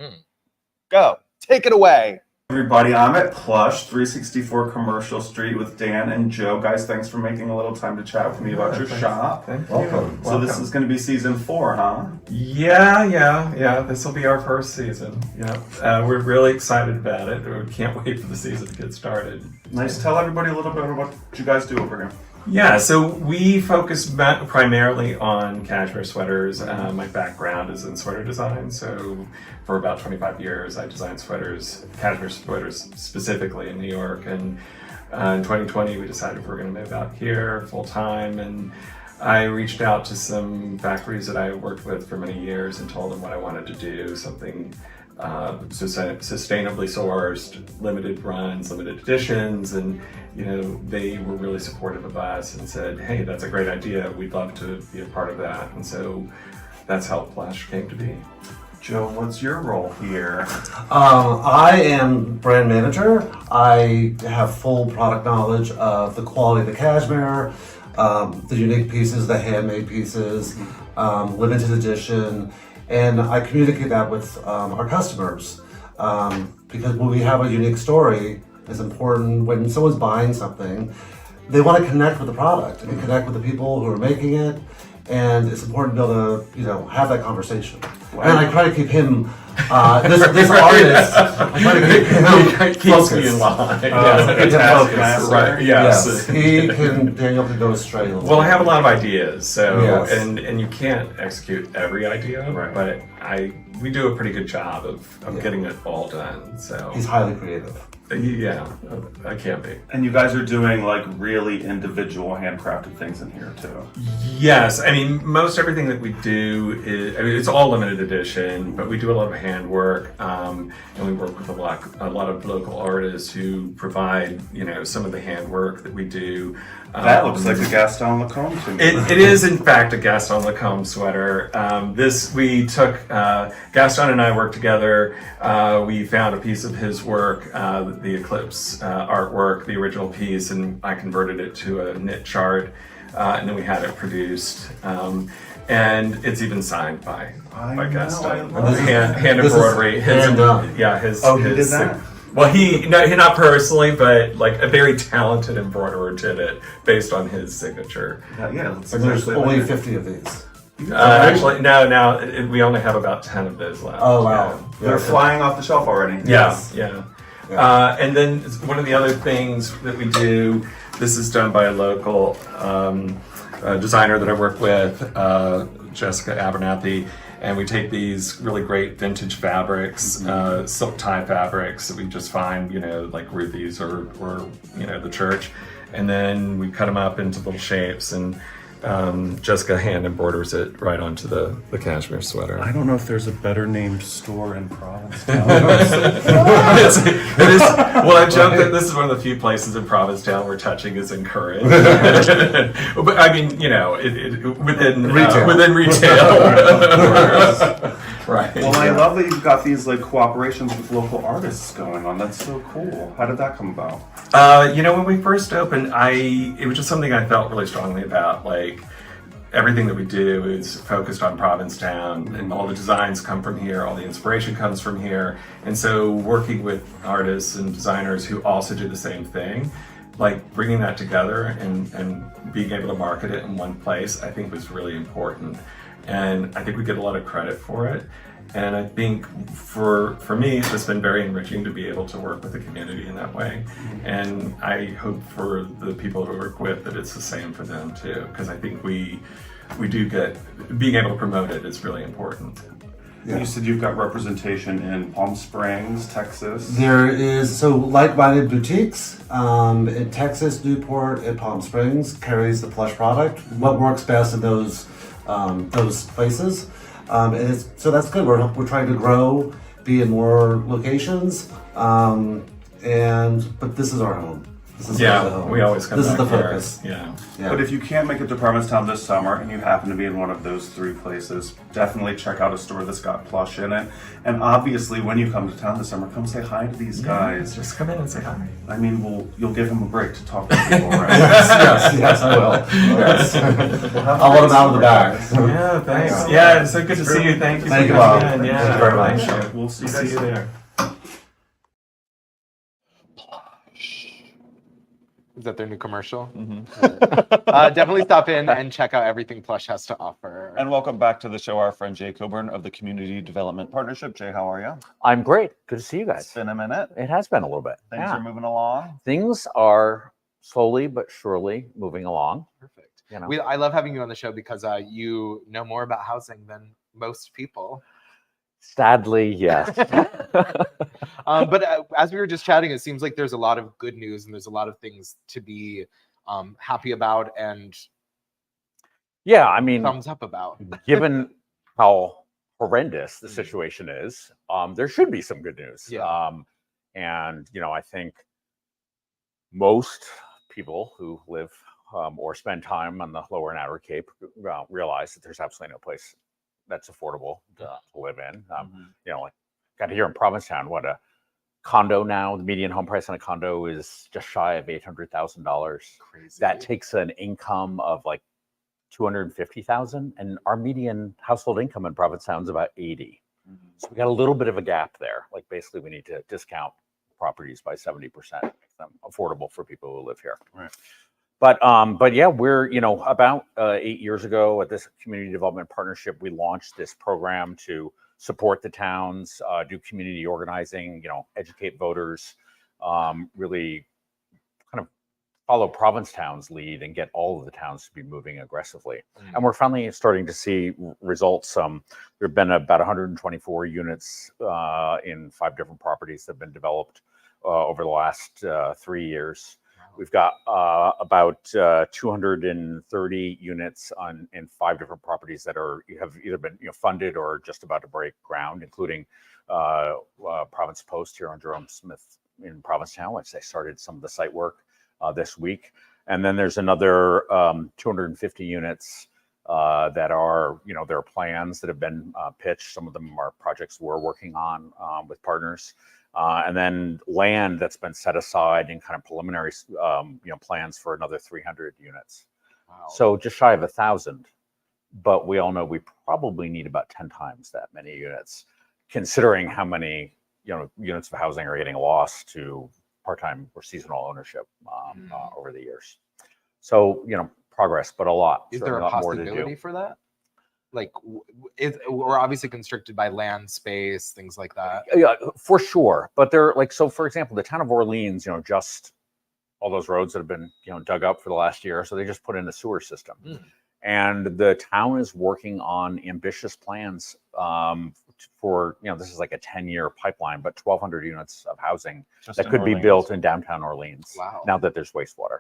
Go. Take it away. Everybody, I'm at Plush, 364 Commercial Street with Dan and Joe. Guys, thanks for making a little time to chat with me about your shop. Thank you. Welcome. So this is going to be season 4, huh? Yeah. This will be our first season. Yeah, we're really excited about it. We can't wait for the season to get started. Nice. Tell everybody a little bit about what you guys do over here. Yeah, so we focus primarily on cashmere sweaters. My background is in sweater design, so for about 25 years I designed sweaters, cashmere sweaters specifically in New York, and in 2020 we decided we were going to move out here full-time, and I reached out to some factories that I worked with for many years and told them what I wanted to do, something sustainably sourced, limited runs, limited editions, and they were really supportive of us and said, hey, that's a great idea, we'd love to be a part of that. And so that's how Plush came to be. Joe, what's your role here? I am brand manager. I have full product knowledge of the quality of the cashmere, the unique pieces, the handmade pieces, limited edition, And I communicate that with our customers because when we have a unique story, it's important when someone's buying something, they want to connect with the product and connect with the people who are making it. And it's important to be able to, have that conversation. And I try to keep him, this artist, I try to keep him Keeps me in focused. line. Keep him focused. Right. Yes. Daniel can go astray a little Well, I bit. have a lot of ideas, so Yes. and you can't execute every idea, Right. but we do a pretty good job of getting it all done. So He's highly creative. yeah, I can't be. And you guys are doing like really individual handcrafted things in here too. Yes, I mean most everything that we do is it's all limited edition, but we do a lot of handwork, and we work with a lot of local artists who provide some of the handwork that we do. That looks like a Gaston Lacombe to me. It is in fact a Gaston Lacombe sweater. This we took. Gaston and I worked together. We found a piece of his work, the Eclipse artwork, the original piece, and I converted it to a knit chart, and then we had it produced. And it's even signed by Gaston. Hand This is embroidery. hand done. Yeah, his. Oh, he his, did that? Well, he not personally, but like a very talented embroiderer did it based on his signature. Yeah, that's And there's exactly only like it. 50 of these. Actually, no, we only have about 10 of those left. Oh, wow. They're flying off the shelf already. Yeah, yeah. And then one of the other things that we do, this is done by a local designer that I work with, Jessica Abernathy, and we take these really great vintage fabrics, silk tie fabrics that we just find, like Ruthie's or the church, and then we cut them up into little shapes, and Jessica hand embroiders it right onto the cashmere sweater. I don't know if there's a better named store in Provincetown. It is. Well, I joke that this is one of the few places in Provincetown where touching is encouraged. But I mean, within Retail. within retail. Right. Well, I love that you've got these like cooperations with local artists going on. That's so cool. How did that come about? When we first opened, it was just something I felt really strongly about. Like everything that we do is focused on Provincetown, and all the designs come from here, all the inspiration comes from here. And so working with artists and designers who also do the same thing, like bringing that together and being able to market it in one place, I think was really important. And I think we get a lot of credit for it. And I think for me, it's just been very enriching to be able to work with the community in that way. And I hope for the people who work with that it's the same for them too, because I think we do get, being able to promote it is really important. Yeah. You said you've got representation in Palm Springs, Texas. There is, like-minded boutiques in Texas, Newport, and Palm Springs carries the Plush product. What works best in those places. So that's good. We're trying to grow, be in more locations, but this is our home. This is the home. We always come This back is the here. focus. Yeah. But if you can't make it to Provincetown this summer and you happen to be in one of those three places, definitely check out a store that's got Plush in it. And obviously, when you come to town this summer, come say hi to these guys. Just come in and say hi. I mean, you'll give them a break to talk to people, right? yes, I will. Yes. I'll let them out of the back. Yeah, thanks. Yeah, it's so good to see you. Thank you Thank for you, coming Bob. in. Yeah, Thank you very much. thank you. We'll see you See guys you there. Is that their new commercial? Mm-hmm. Definitely stop in and check out everything Plush has to offer. And welcome back to the show, our friend Jay Coburn of the Community Development Partnership. Jay, how are you? I'm great. Good to see you It's guys. been a minute. It has been a little bit. Things Yeah. are moving along. Things are slowly but surely moving along. Perfect. You know. I love having you on the show because you know more about housing than most people. Sadly, yes. But as we were just chatting, it seems like there's a lot of good news and there's a lot of things to be happy about and Yeah, I mean, thumbs up about. given how horrendous the situation is, there should be some good news. Yeah. And I think most people who live or spend time on the lower and outer Cape realize that there's absolutely no place that's affordable to live in. Like got here in Provincetown, what a condo now, the median home price on a condo is just shy of $800,000. Crazy. That takes an income of like 250,000, and our median household income in Provincetown is about 80. So we got a little bit of a gap there. Like basically we need to discount properties by 70%, make them affordable for people who live here. Right. But yeah, we're, about 8 years ago at this community development partnership, we launched this program to support the towns, do community organizing, educate voters, really kind of follow Provincetown's lead and get all of the towns to be moving aggressively. And we're finally starting to see results. There have been about 124 units in 5 different properties that have been developed over the last 3 years. We've got about 230 units in 5 different properties that have either been funded or just about to break ground, including Province Post here on Jerome Smith in Provincetown, which they started some of the site work this week. And then there's another 250 units that are, there are plans that have been pitched. Some of them are projects we're working on with partners. And then land that's been set aside in kind of preliminary, plans for another 300 units. Wow. So just shy of 1,000, but we all know we probably need about 10 times that many units, considering how many, units of housing are getting lost to part-time or seasonal ownership over the years. So, progress, but a lot. Is there a possibility for that? Like, we're obviously constricted by land space, things like that. Yeah, for sure. But they're like, so for example, the town of Orleans, just all those roads that have been, dug up for the last year. So they just put in a sewer system. And the town is working on ambitious plans for, this is like a 10-year pipeline, but 1,200 units of housing that could be built in downtown Orleans. Wow. Now that there's wastewater.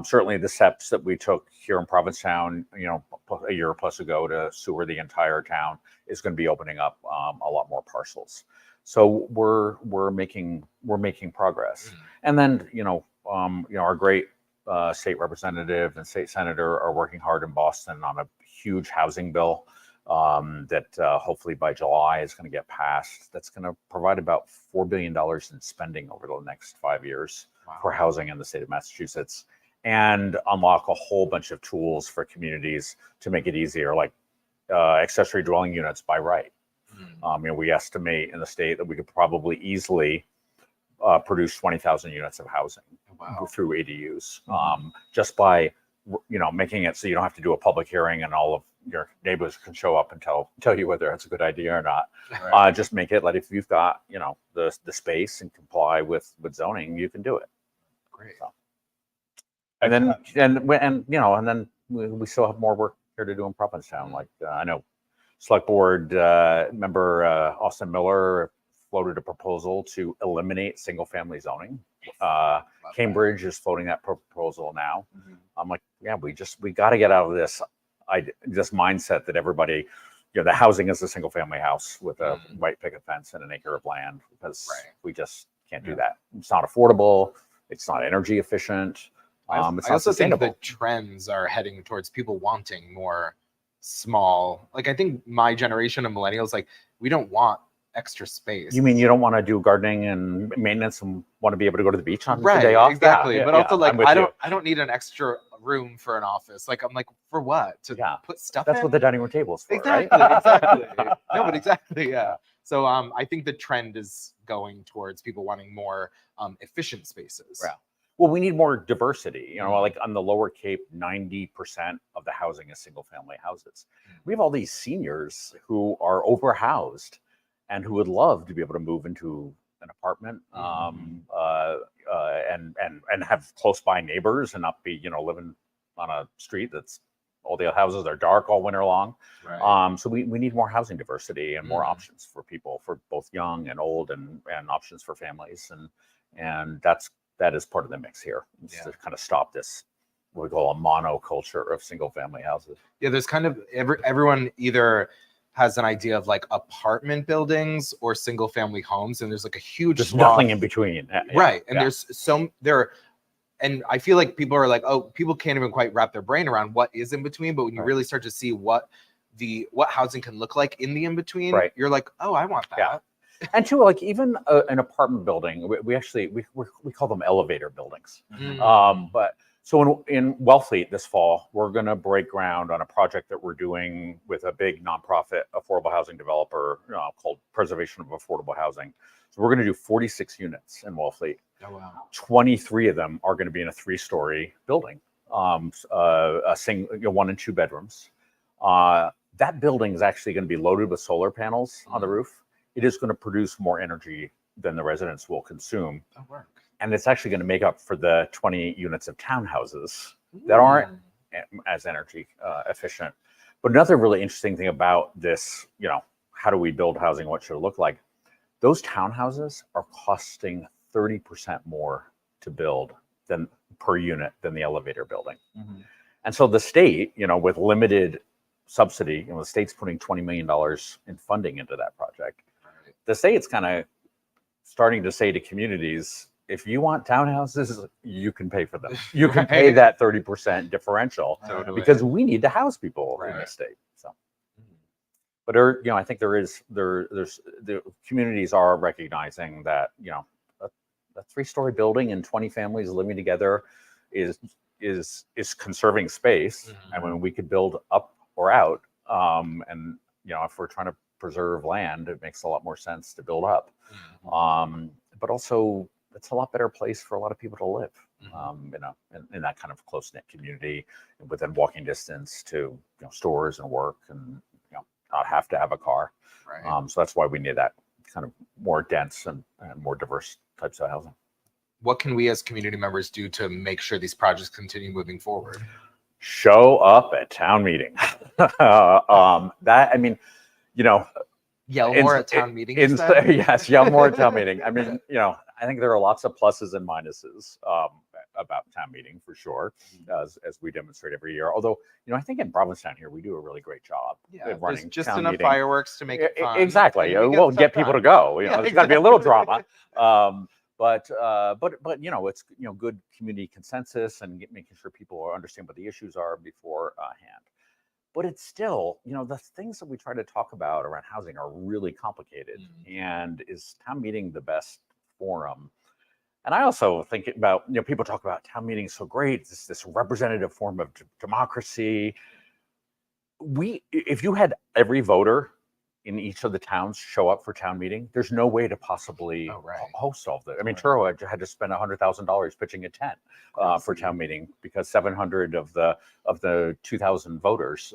Certainly the steps that we took here in Provincetown, a year plus ago to sewer the entire town is going to be opening up a lot more parcels. So we're making progress. And then, our great state representative and state senator are working hard in Boston on a huge housing bill that hopefully by July is going to get passed. That's going to provide about $4 billion in spending over the next 5 years for housing in the state of Massachusetts, and unlock a whole bunch of tools for communities to make it easier, like accessory dwelling units by right. We estimate in the state that we could probably easily produce 20,000 units of housing through ADUs, just by making it so you don't have to do a public hearing and all of your neighbors can show up and tell you whether it's a good idea or not. Right. Just make it like if you've got the space and comply with zoning, you can do it. Great. So. And then we still have more work here to do in Provincetown. Like I know select board member Austin Miller floated a proposal to eliminate single family zoning. Cambridge is floating that proposal now. I'm like, yeah, we got to get out of this mindset that everybody, the housing is a single family house with a white picket fence and an acre of land, because we just can't do that. It's not affordable. It's not energy efficient. I also think the trends are heading towards people wanting more small. Like I think my generation of millennials, like we don't want extra space. You mean you don't want to do gardening and maintenance and want to be able to go to the beach on the day off? Exactly. Yeah, but also like I you. don't need an extra room for an office. Like I'm like, for what? To put stuff That's in? what the dining room table is for, exactly, right? Exactly. No, but exactly, yeah. So I think the trend is going towards people wanting more efficient spaces. Yeah. Well, we need more diversity. Like on the Lower Cape, 90% of the housing is single family houses. We have all these seniors who are overhoused and who would love to be able to move into an apartment and have close by neighbors and not be, living on a street that's all the houses are dark all winter long. Right. So we need more housing diversity and more options for people, for both young and old, and options for families. And that is part of the mix here, to kind of stop this, what we call a monoculture of single family houses. Yeah, there's kind of everyone either has an idea of like apartment buildings or single family homes, and there's like a huge there's nothing in between. Right. And and I feel like people are like, oh, people can't even quite wrap their brain around what is in between. But when you really start to see what housing can look like in the in between, you're like, oh, I want that. Yeah. And too, like even an apartment building, we call them elevator buildings. But So in Wellfleet this fall, we're going to break ground on a project that we're doing with a big nonprofit affordable housing developer called Preservation of Affordable Housing. So we're going to do 46 units in Wellfleet. Oh, wow. 23 of them are going to be in a 3-story building, a single 1 and 2 bedrooms. That building is actually going to be loaded with solar panels on the roof. It is going to produce more energy than the residents will consume. Oh, work. And it's actually going to make up for the 20 units of townhouses that aren't as energy efficient. But another really interesting thing about this, how do we build housing? What should it look like? Those townhouses are costing 30% more to build than per unit than the elevator building. Mm-hmm. And so the state, with limited subsidy, the state's putting $20 million in funding into that project. Right. The state's kind of starting to say to communities, if you want townhouses, you can pay for them. You can pay that 30% differential because we need to house people in this state. So, but I think there's the communities are recognizing that a 3-story building and 20 families living together is conserving space. Mm-hmm. And when we could build up or out, and if we're trying to preserve land, it makes a lot more sense to build up. Mm-hmm. But also, it's a lot better place for a lot of people to live, in that kind of close-knit community within walking distance to stores and work, and not have to have a car. Right. So that's why we need that kind of more dense and more diverse types of housing. What can we as community members do to make sure these projects continue moving forward? Show up at town meeting. Yell more at town meeting. Yes, yell more at town meeting. I think there are lots of pluses and minuses about town meeting for sure, as we demonstrate every year. Although, I think in Provincetown here, we do a really great job at running just town enough meeting. Fireworks to make it fun. Exactly. We'll get people to go. There's got to be a little drama. But it's good community consensus and making sure people understand what the issues are beforehand. But it's still, the things that we try to talk about around housing are really complicated. Mm-hmm. And is town meeting the best forum? And I also think about, people talk about town meeting so great. It's this representative form of democracy. If you had every voter in each of the towns show up for town meeting, there's no way to possibly host all of it. Truro had to spend $100,000 pitching a tent for town meeting because 700 of the 2,000 voters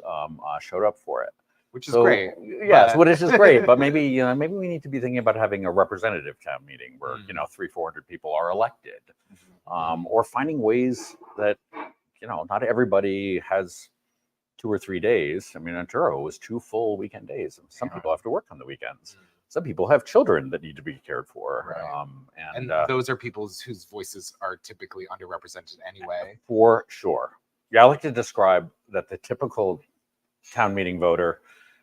showed up for it, which is great. Yes, which is great. But maybe we need to be thinking about having a representative town meeting where 300-400 people are elected, or finding ways that not everybody has 2 or 3 days. In Truro, it was 2 full weekend days. And some people have to work on the weekends. Some people have children that need to be cared for. Right. And those are people whose voices are typically underrepresented anyway. For sure. Yeah, I like to describe that the typical town meeting voter,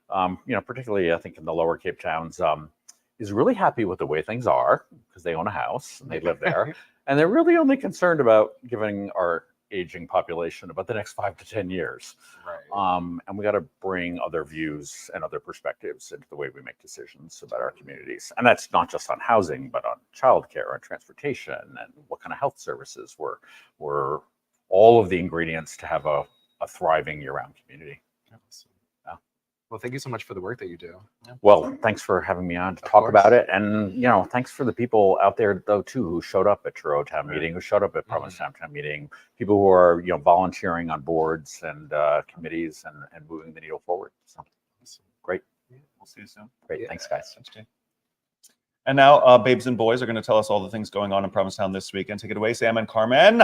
particularly I think in the lower Cape towns, is really happy with the way things are because they own a house and they live there. And they're really only concerned about giving our aging population about the next 5 to 10 years. Right. And we got to bring other views and other perspectives into the way we make decisions about our communities. And that's not just on housing, but on childcare, on transportation, and what kind of health services were all of the ingredients to have a thriving year-round community. Well, thank you so much for the work that you do. Well, thanks for having me on to talk about it. And, thanks for the people out there, though, too, who showed up at Truro Town Meeting, who showed up at Provincetown Town Meeting, people who are, volunteering on boards and committees and moving the needle forward. So, great. We'll see you soon. Great. Thanks, guys. And now, Babes and Boys are going to tell us all the things going on in Provincetown this weekend. Take it away, Sam and Carmen.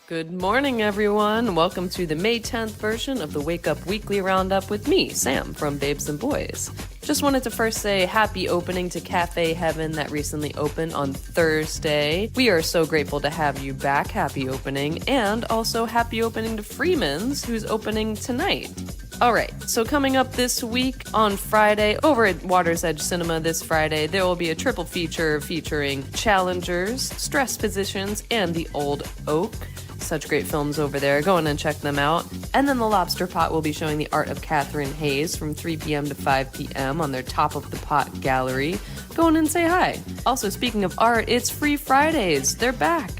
Good morning, everyone. Welcome to the May 10th version of the Wake Up Weekly Roundup with me, Sam, from Babes and Boys. Just wanted to first say happy opening to Cafe Heaven that recently opened on Thursday. We are so grateful to have you back. Happy opening. And also happy opening to Freeman's, who's opening tonight. All right, so coming up this week on Friday, over at Water's Edge Cinema this Friday, there will be a triple feature featuring Challengers, Stress Positions, and The Old Oak. Such great films over there. Go in and check them out. And then the Lobster Pot will be showing The Art of Catherine Hayes from 3 p.m. to 5 p.m. on their Top of the Pot gallery. Go on and say hi. Also, speaking of art, it's Free Fridays. They're back.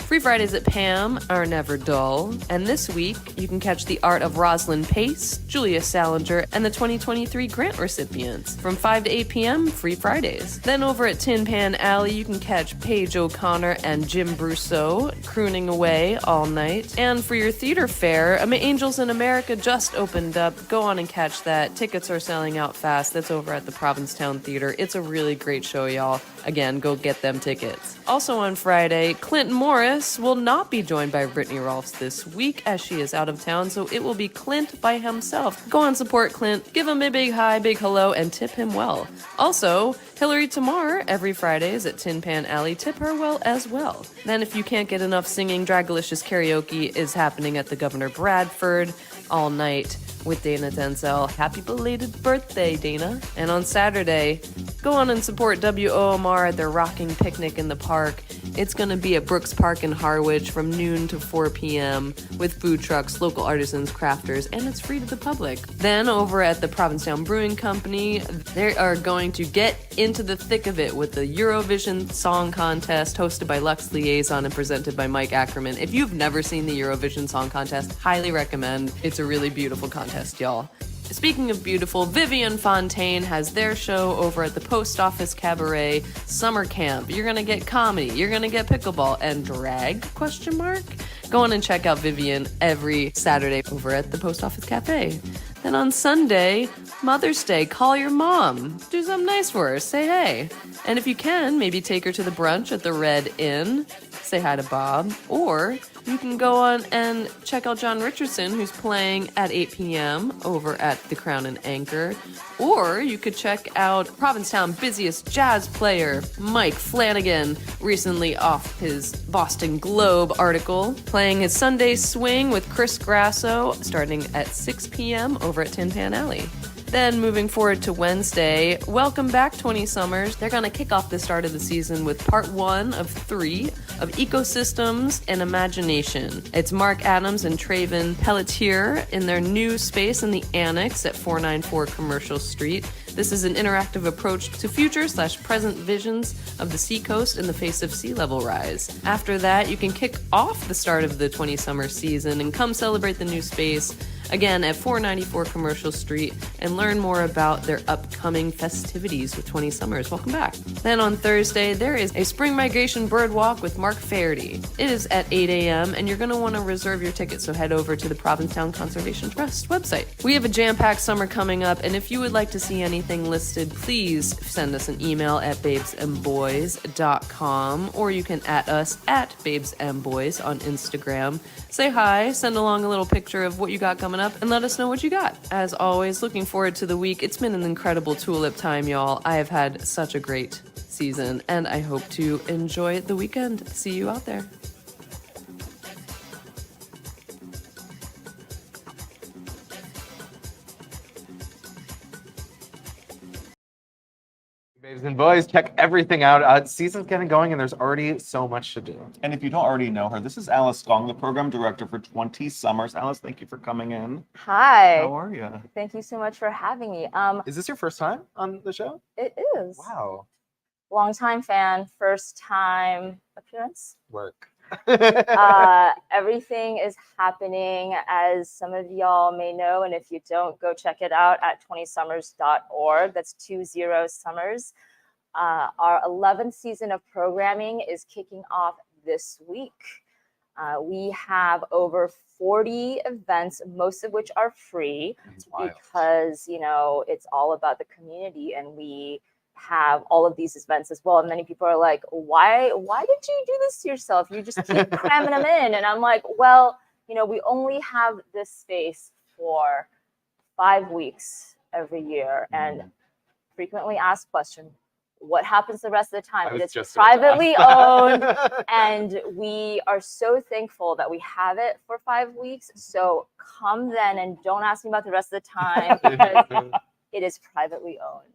Free Fridays at Pam are never dull, and this week you can catch the art of Rosalind Pace, Julia Salinger, and the 2023 grant recipients from 5 to 8 p.m. Free Fridays. Then over at Tin Pan Alley, you can catch Paige O'Connor and Jim Brousseau crooning away all night. And for your theater fare, Angels in America just opened up. Go on and catch that. Tickets are selling out fast. That's over at the Provincetown Theater. It's a really great show, y'all. Again, go get them tickets. Also on Friday, Clinton Morris will not be joined by Brittany Rolfs this week as she is out of town, so it will be Clint by himself. Go on, support Clint, give him a big hi, big hello, and tip him well. Also, Hillary Tamar every Fridays at Tin Pan Alley, tip her well as well. Then if you can't get enough singing, Dragalicious Karaoke is happening at the Governor Bradford all night with Dana Denzel. Happy belated birthday, Dana. And on Saturday, go on and support WOMR at their rocking picnic in the park. It's going to be at Brooks Park in Harwich from noon to 4 p.m. with food trucks, local artisans, crafters, and it's free to the public. Then over at the Provincetown Brewing Company, they are going to get into the thick of it with the Eurovision Song Contest hosted by Lux Liaison and presented by Mike Ackerman. If you've never seen the Eurovision Song Contest, highly recommend. It's a really beautiful contest, y'all. Speaking of beautiful, Vivian Fontaine has their show over at the Post Office Cabaret Summer Camp. You're gonna get comedy, you're gonna get pickleball, and drag, ? Go on and check out Vivian every Saturday over at the Post Office Cafe. Then on Sunday, Mother's Day, call your mom. Do something nice for her, say hey. And if you can, maybe take her to the brunch at the Red Inn, say hi to Bob, or you can go on and check out John Richardson, who's playing at 8 p.m. over at the Crown and Anchor. Or you could check out Provincetown's busiest jazz player, Mike Flanagan, recently off his Boston Globe article, playing his Sunday Swing with Chris Grasso, starting at 6 p.m. over at Tin Pan Alley. Then moving forward to Wednesday, welcome back 20 Summers. They're going to kick off the start of the season with part 1 of 3 of Ecosystems and Imagination. It's Mark Adams and Traven Pelletier in their new space in the Annex at 494 Commercial Street. This is an interactive approach to future/present visions of the seacoast in the face of sea level rise. After that, you can kick off the start of the 20 Summer season and come celebrate the new space again at 494 Commercial Street and learn more about their upcoming festivities with 20 Summers. Welcome back. Then on Thursday, there is a spring migration bird walk with Mark Faherty. It is at 8 a.m. and you're going to want to reserve your ticket, so head over to the Provincetown Conservation Trust website. We have a jam-packed summer coming up, and if you would like to see anything listed, please send us an email at babesandboys.com, or you can @ us at babesandboys on Instagram. Say hi, send along a little picture of what you got coming up, and let us know what you got. As always, looking forward to the week. It's been an incredible tulip time, y'all. I have had such a great season, and I hope to enjoy the weekend. See you out there. Babes and boys, check everything out. Season's getting going, and there's already so much to do. And if you don't already know her, this is Alice Gong, the program director for 20 Summers. Alice, thank you for coming in. Hi. How are you? Thank you so much for having me. Is this your first time on the show? It is. Wow. Longtime fan, first time appearance. Work. Everything is happening, as some of y'all may know, and if you don't, go check it out at 20summers.org. That's 20 Summers. Our 11th season of programming is kicking off this week. We have over 40 events, most of which are free, because, you know, it's all about the community, and we have all of these events as well. And many people are like, why did you do this to yourself? You just keep cramming them in. And I'm like, well, you know, we only have this space for 5 weeks every year. And frequently asked question, what happens the rest of the time? It's privately owned, and we are so thankful that we have it for 5 weeks. So come then, and don't ask me about the rest of the time, because it is privately owned.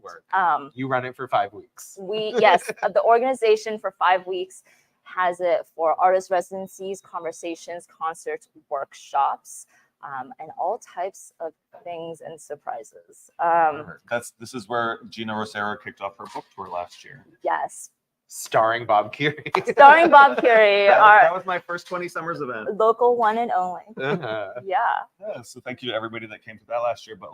You run it for 5 weeks. Yes, the organization for 5 weeks has it for artist residencies, conversations, concerts, workshops. and all types of things and surprises. This is where Gina Rosero kicked off her book tour last year. Yes. Starring Bob Curie. Starring Bob Curie, That was my first 20 Summers event. local one and only. Uh-huh. Yeah. Yeah, so thank you to everybody that came to that last year. But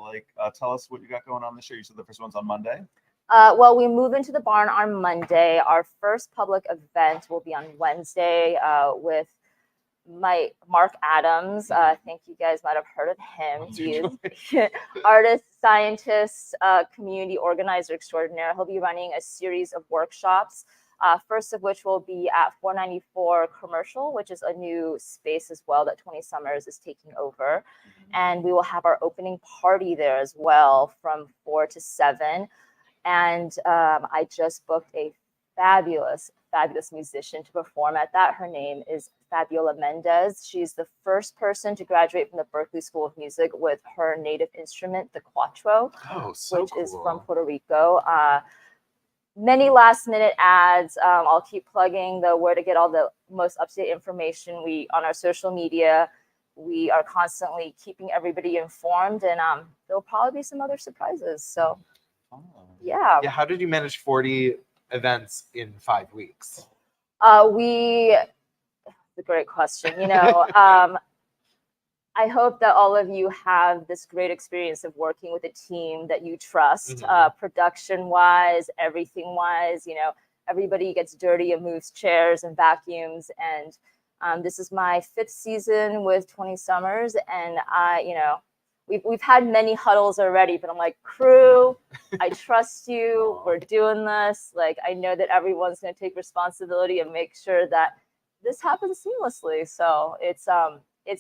tell us what you got going on this year. You said the first one's on Monday. Well, we move into the barn on Monday. Our first public event will be on Wednesday with Mark Adams. I think you guys might have heard of him. He is artist, scientist, community organizer extraordinaire. He'll be running a series of workshops. First of which will be at 494 Commercial, which is a new space as well that 20 Summers is taking over. And we will have our opening party there as well from 4 to 7. And I just booked a fabulous musician to perform at that. Her name is Fabiola Mendez. She's the first person to graduate from the Berklee School of Music with her native instrument, the cuatro, which is from Puerto Rico. Many last minute ads. I'll keep plugging where to get all the most up-to-date information. On our social media, we are constantly keeping everybody informed, and there'll probably be some other surprises. So, yeah. Yeah. How did you manage 40 events in 5 weeks? It's a great question. I hope that all of you have this great experience of working with a team that you trust, production-wise, everything-wise. Everybody gets dirty and moves chairs and vacuums. And this is my 5th season with 20 Summers, and we've had many huddles already. But I'm like, crew, I trust you. We're doing this. Like, I know that everyone's going to take responsibility and make sure that this happens seamlessly. So it's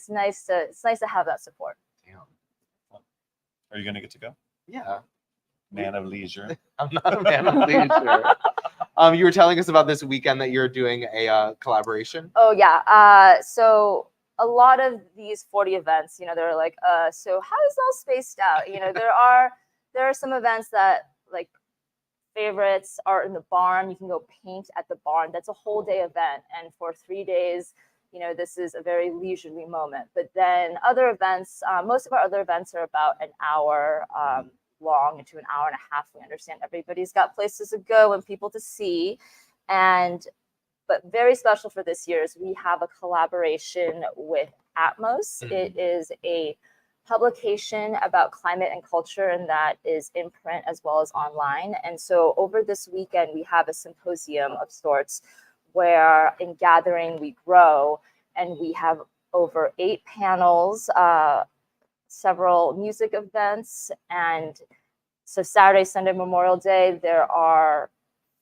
nice to have that support. Damn. Are you going to get to go? Yeah. Man of leisure. I'm not a man of leisure. You were telling us about this weekend that you're doing a collaboration. Oh yeah. So a lot of these 40 events, they're like, so how is it all spaced out? There are some events that like favorites are in the barn. You can go paint at the barn. That's a whole day event, and for 3 days. This is a very leisurely moment. But then other events, most of our other events are about an hour long to an hour and a half. We understand everybody's got places to go and people to see. But very special for this year is we have a collaboration with Atmos. It is a publication about climate and culture, and that is in print as well as online. And so over this weekend, we have a symposium of sorts where in Gathering We Grow, and we have over 8 panels, several music events, and so Saturday, Sunday, Memorial Day, there are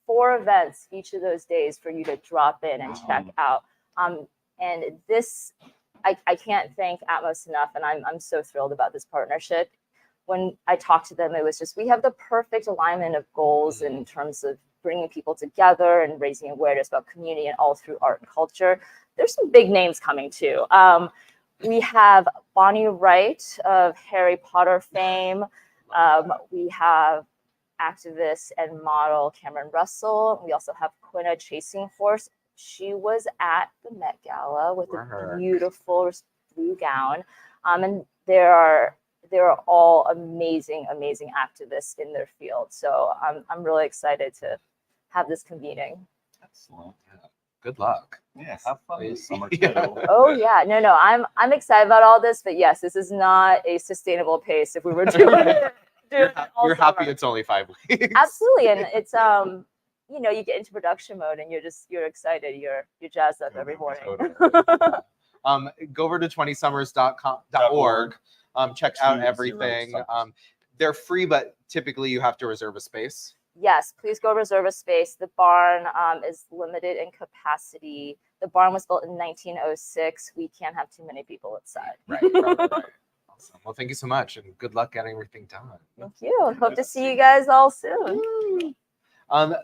4 events each of those days for you to drop in and check out. And this, I can't thank Atmos enough, and I'm so thrilled about this partnership. When I talked to them, it was just, we have the perfect alignment of goals in terms of bringing people together and raising awareness about community and all through art and culture. There's some big names coming too. We have Bonnie Wright of Harry Potter fame. We have activist and model Cameron Russell. We also have Quinna Chasing Horse. She was at the Met Gala with a beautiful blue gown. And there are all amazing activists in their field. So I'm really excited to have this convening. Excellent. Yeah. Good luck. Yeah, have fun this summer too. Yeah. Oh yeah, no, I'm excited about all this, but yes, this is not a sustainable pace if we were doing it. You're happy it's only 5 weeks. Absolutely, and it's you get into production mode and you're excited, you're jazzed up every morning. Totally. Go over to 20summers.org. Check out everything. They're free, but typically you have to reserve a space. Yes, please go reserve a space. The barn is limited in capacity. The barn was built in 1906. We can't have too many people inside. Right. Awesome. Well, thank you so much, and good luck getting everything done. Thank you. Hope to see you guys all soon.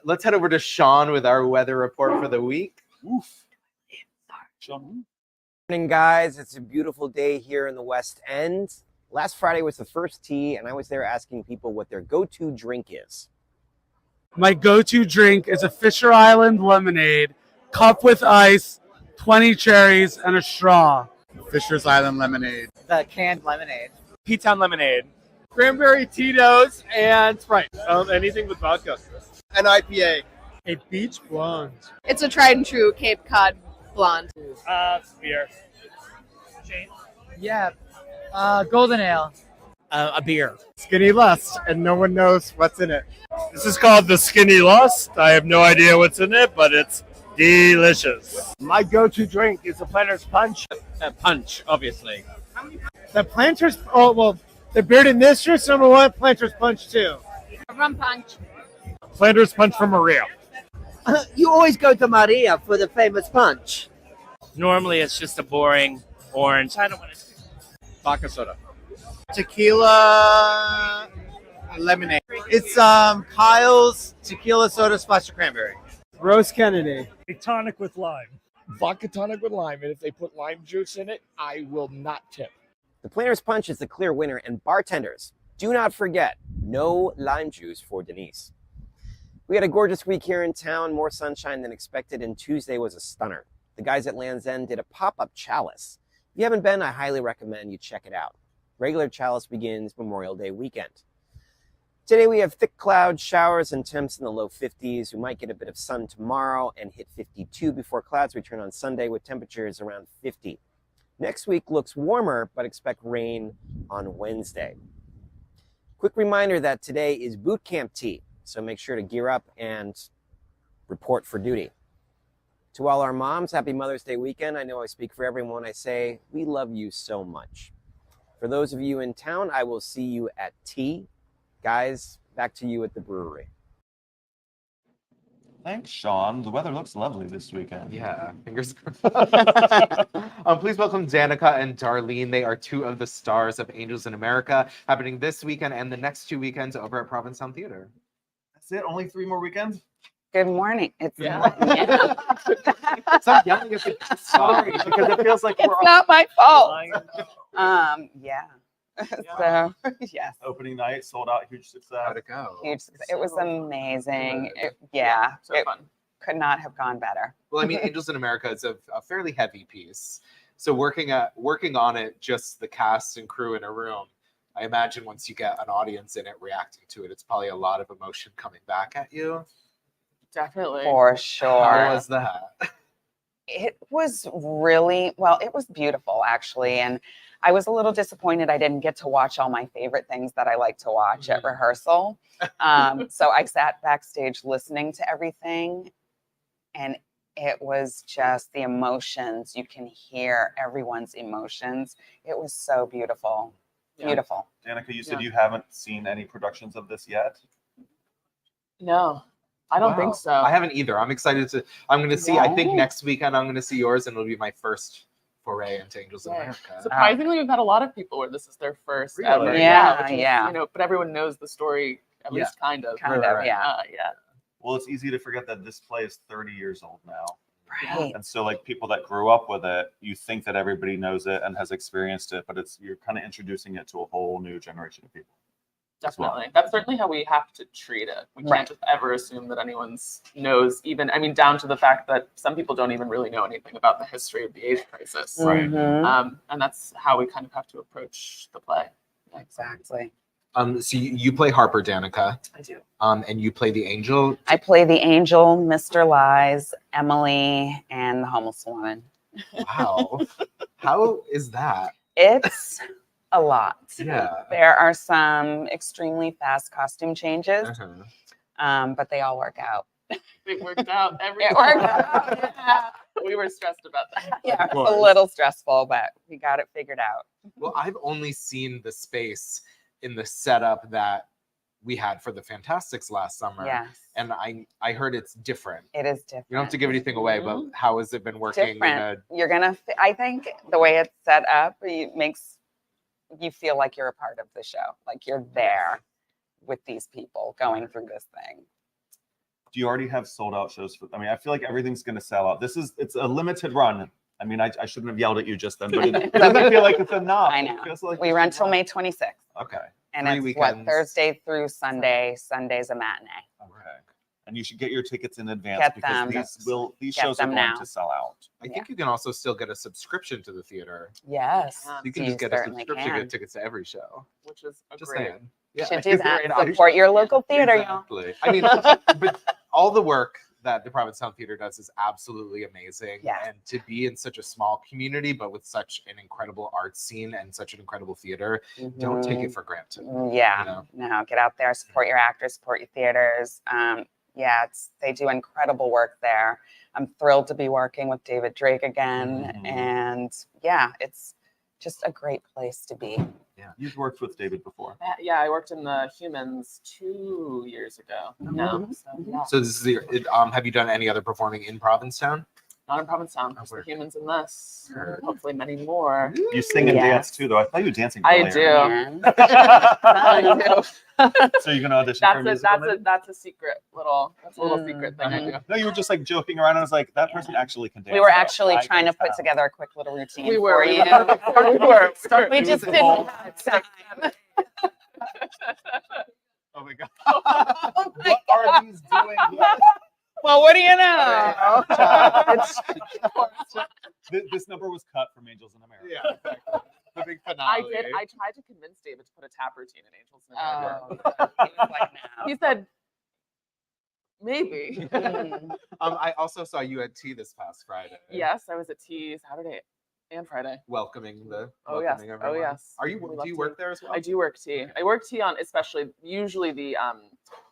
Let's head over to Sean with our weather report for the week. Oof. Sean. Morning, guys. It's a beautiful day here in the West End. Last Friday was the first tee, and I was there asking people what their go-to drink is. My go-to drink is a Fisher Island lemonade, cup with ice, 20 cherries, and a straw. Fisher's Island lemonade. The canned lemonade. P-Town lemonade. Cranberry Tito's and Sprite. Anything with vodka. An IPA. A beach blonde. It's a tried and true Cape Cod blonde. Beer. Yeah. Golden ale. A beer. Skinny Lust, and no one knows what's in it. This is called the Skinny Lust. I have no idea what's in it, but it's delicious. My go-to drink is the Planter's Punch. Punch, obviously. The Planter's, the Bearded Mistress, number one, Planter's Punch 2. Rum punch. Flanders Punch from Maria. You always go to Maria for the famous punch. Normally it's just a boring orange. I don't want to. Vodka soda. Tequila lemonade. It's Kyle's tequila soda splashed with cranberry. Rose Kennedy. A tonic with lime. Vodka tonic with lime, and if they put lime juice in it, I will not tip. The Planter's Punch is the clear winner, and bartenders, do not forget, no lime juice for Denise. We had a gorgeous week here in town, more sunshine than expected, and Tuesday was a stunner. The guys at Land's End did a pop-up chalice. If you haven't been, I highly recommend you check it out. Regular chalice begins Memorial Day weekend. Today we have thick clouds, showers, and temps in the low 50s. We might get a bit of sun tomorrow and hit 52 before clouds return on Sunday with temperatures around 50. Next week looks warmer, but expect rain on Wednesday. Quick reminder that today is boot camp tea, so make sure to gear up and report for duty. To all our moms, happy Mother's Day weekend. I know I speak for everyone when I say we love you so much. For those of you in town, I will see you at tea. Guys, back to you at the brewery. Thanks, Sean. The weather looks lovely this weekend. Yeah, fingers crossed. Please welcome Danica and Darlene. They are two of the stars of Angels in America, happening this weekend and the next 2 weekends over at Provincetown Theater. That's it? Only 3 more weekends? Good morning. It's Stop yelling at me. Sorry, because it feels like it's not my fault. Yeah. So yes. Opening night sold out, huge success. How'd it go? Huge success. It was amazing. It fun. Could not have gone better. Well, I mean, Angels in America is a fairly heavy piece. So working on it, just the cast and crew in a room, I imagine once you get an audience in it reacting to it, it's probably a lot of emotion coming back at you. Definitely. For sure. How was that? It was really, well, it was beautiful actually. And I was a little disappointed I didn't get to watch all my favorite things that I like to watch at rehearsal. So I sat backstage listening to everything, and it was just the emotions. You can hear everyone's emotions. It was so beautiful. Yeah. Beautiful. Danica, you said you haven't seen any productions of this yet? No, I don't think so. I haven't either. I'm excited to, I'm going to see, I think next weekend I'm going to see yours, and it'll be my first foray into Angels in America. Surprisingly, we've had a lot of people where this is their first Really? ever. Yeah, which is, yeah. You know, but everyone knows the story, at least kind of. Yeah. Well, it's easy to forget that this play is 30 years old now. Right. And so like people that grew up with it, you think that everybody knows it and has experienced it, but you're kind of introducing it to a whole new generation of people. Definitely. That's certainly how we have to treat it. We can't just ever assume that anyone knows, even, I mean, down to the fact that some people don't even really know anything about the history of the AIDS crisis. Right. And that's how we kind of have to approach the play. Exactly. So you play Harper, Danica. I do. And you play the angel. I play the angel, Mr. Lies, Emily, and the homeless woman. Wow. How is that? It's a lot. Yeah. There are some extremely fast costume changes, but they all work out. It worked out. It worked out. Yeah. We were stressed about that. Yeah, it's a little stressful, but we got it figured out. Well, I've only seen the space in the setup that we had for the Fantastics last summer. Yes. And I heard it's different. It is different. You don't have to give anything away, but how has it been working? Different. You're gonna. I think the way it's set up, it makes you feel like you're a part of the show, like you're there with these people going through this thing. Do you already have sold out shows for? I mean, I feel like everything's going to sell out. It's a limited run. I mean, I shouldn't have yelled at you just then, but it doesn't feel like it's enough. I know. It feels like we run till May 26th. Okay. And 3 it's weekends. Thursday through Sunday. Sunday's a matinee. Okay. and you should get your tickets in advance Get because them. these Get shows are them going now. to sell out. I think you can also still get a subscription to the theater. Yes. You can You just get a certainly subscription to can. get tickets to every show. Which is a Just great. saying. You Yeah, should do it's a that. great option. Support your local theater, Exactly. I mean, but all the work that the Provincetown Theater does is absolutely amazing. Yeah. And to be in such a small community, but with such an incredible art scene and such an incredible theater, don't take it for granted. Yeah. You know? No, get out there, support your actors, support your theaters. Yeah, they do incredible work there. I'm thrilled to be working with David Drake again. And yeah, it's just a great place to be. Yeah. You've worked with David before. Yeah, I worked in the Humans 2 years ago. No, so, yeah. So this is have you done any other performing in Provincetown? Not in Provincetown, just the Humans in this. Hopefully many more. You sing and dance too, though. I thought you were dancing. I earlier. do. I do. So you're gonna audition for a musical? That's a secret little secret thing I do. No, you were just like joking around. I was like, that person actually can dance. We were though. actually I trying can to put tell. together a quick little routine We for were. you. We just didn't have time. Oh my god. What are these doing here? Well, what do you know? This number was cut from Angels in America. Yeah, exactly. The big finale. I tried to convince David to put a tap routine in Angels in Oh, America. he was like, no. He said, maybe. I also saw you at Tea this past Friday. Yes, I was at Tea Saturday and Friday. Welcoming the. Oh yes. welcoming Oh everyone. yes. Are you? We Do love you tea. work there as well? I do work Tea. I work Tea on usually the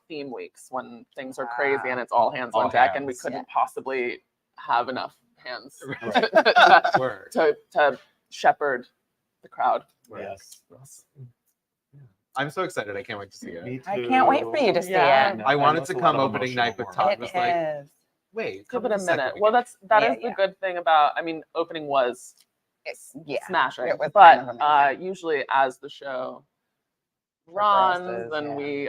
theme weeks when things are crazy and it's all hands All on deck, and we hands. couldn't possibly have enough hands Word. to shepherd the crowd. Yes. I'm so excited. I can't wait to see it. Me too. I can't wait for you to see Yeah. it. I wanted that's to a lot come of opening night, emotional but Todd It was like, is. "Wait, Give come it a the second minute. weekend." Well, that Yeah, is the yeah. good thing about. I mean, opening was Yeah. smashing, It was but kind of amazing. usually as the show runs, Progresses, then yeah. we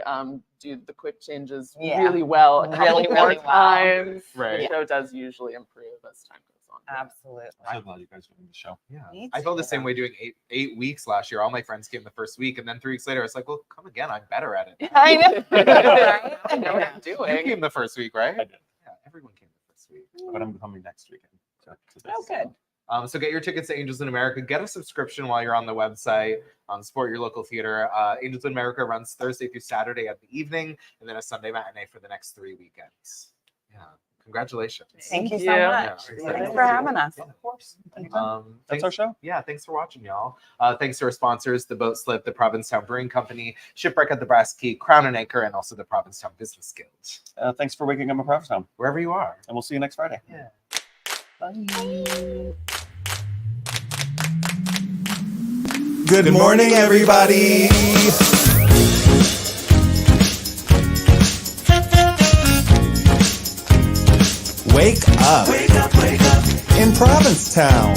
do the quick changes Yeah. really well. A couple Really, more really well. times. Right. The show does usually improve as time goes on. Absolutely. I'm so glad you guys are doing the show. Yeah, Me I felt the too. same way doing eight weeks last year. All my friends came the first week, and then 3 weeks later, I was like, "Well, come again. I'm better at it." I know. Right? I know what I'm You doing. came the first week, right? I did. Yeah, everyone came the first week. But I'm coming next weekend. to this. Oh, good. So get your tickets to Angels in America. Get a subscription while you're on the website. Support your local theater. Angels in America runs Thursday through Saturday at the evening, and then a Sunday matinee for the next 3 weekends. Yeah, congratulations. Thank you so you. much. Yeah, Thanks for having us. Yeah, of course. That's Thanks- our show. Yeah, thanks for watching, y'all. Thanks to our sponsors, the Boat Slip, the Provincetown Brewing Company, Shipwreck at the Brass Key, Crown and Anchor, and also the Provincetown Business Guild. Thanks for waking up in Provincetown. Wherever you are. And we'll see you next Friday. Yeah. Good morning, everybody. Wake up. Wake up, wake up. In Provincetown.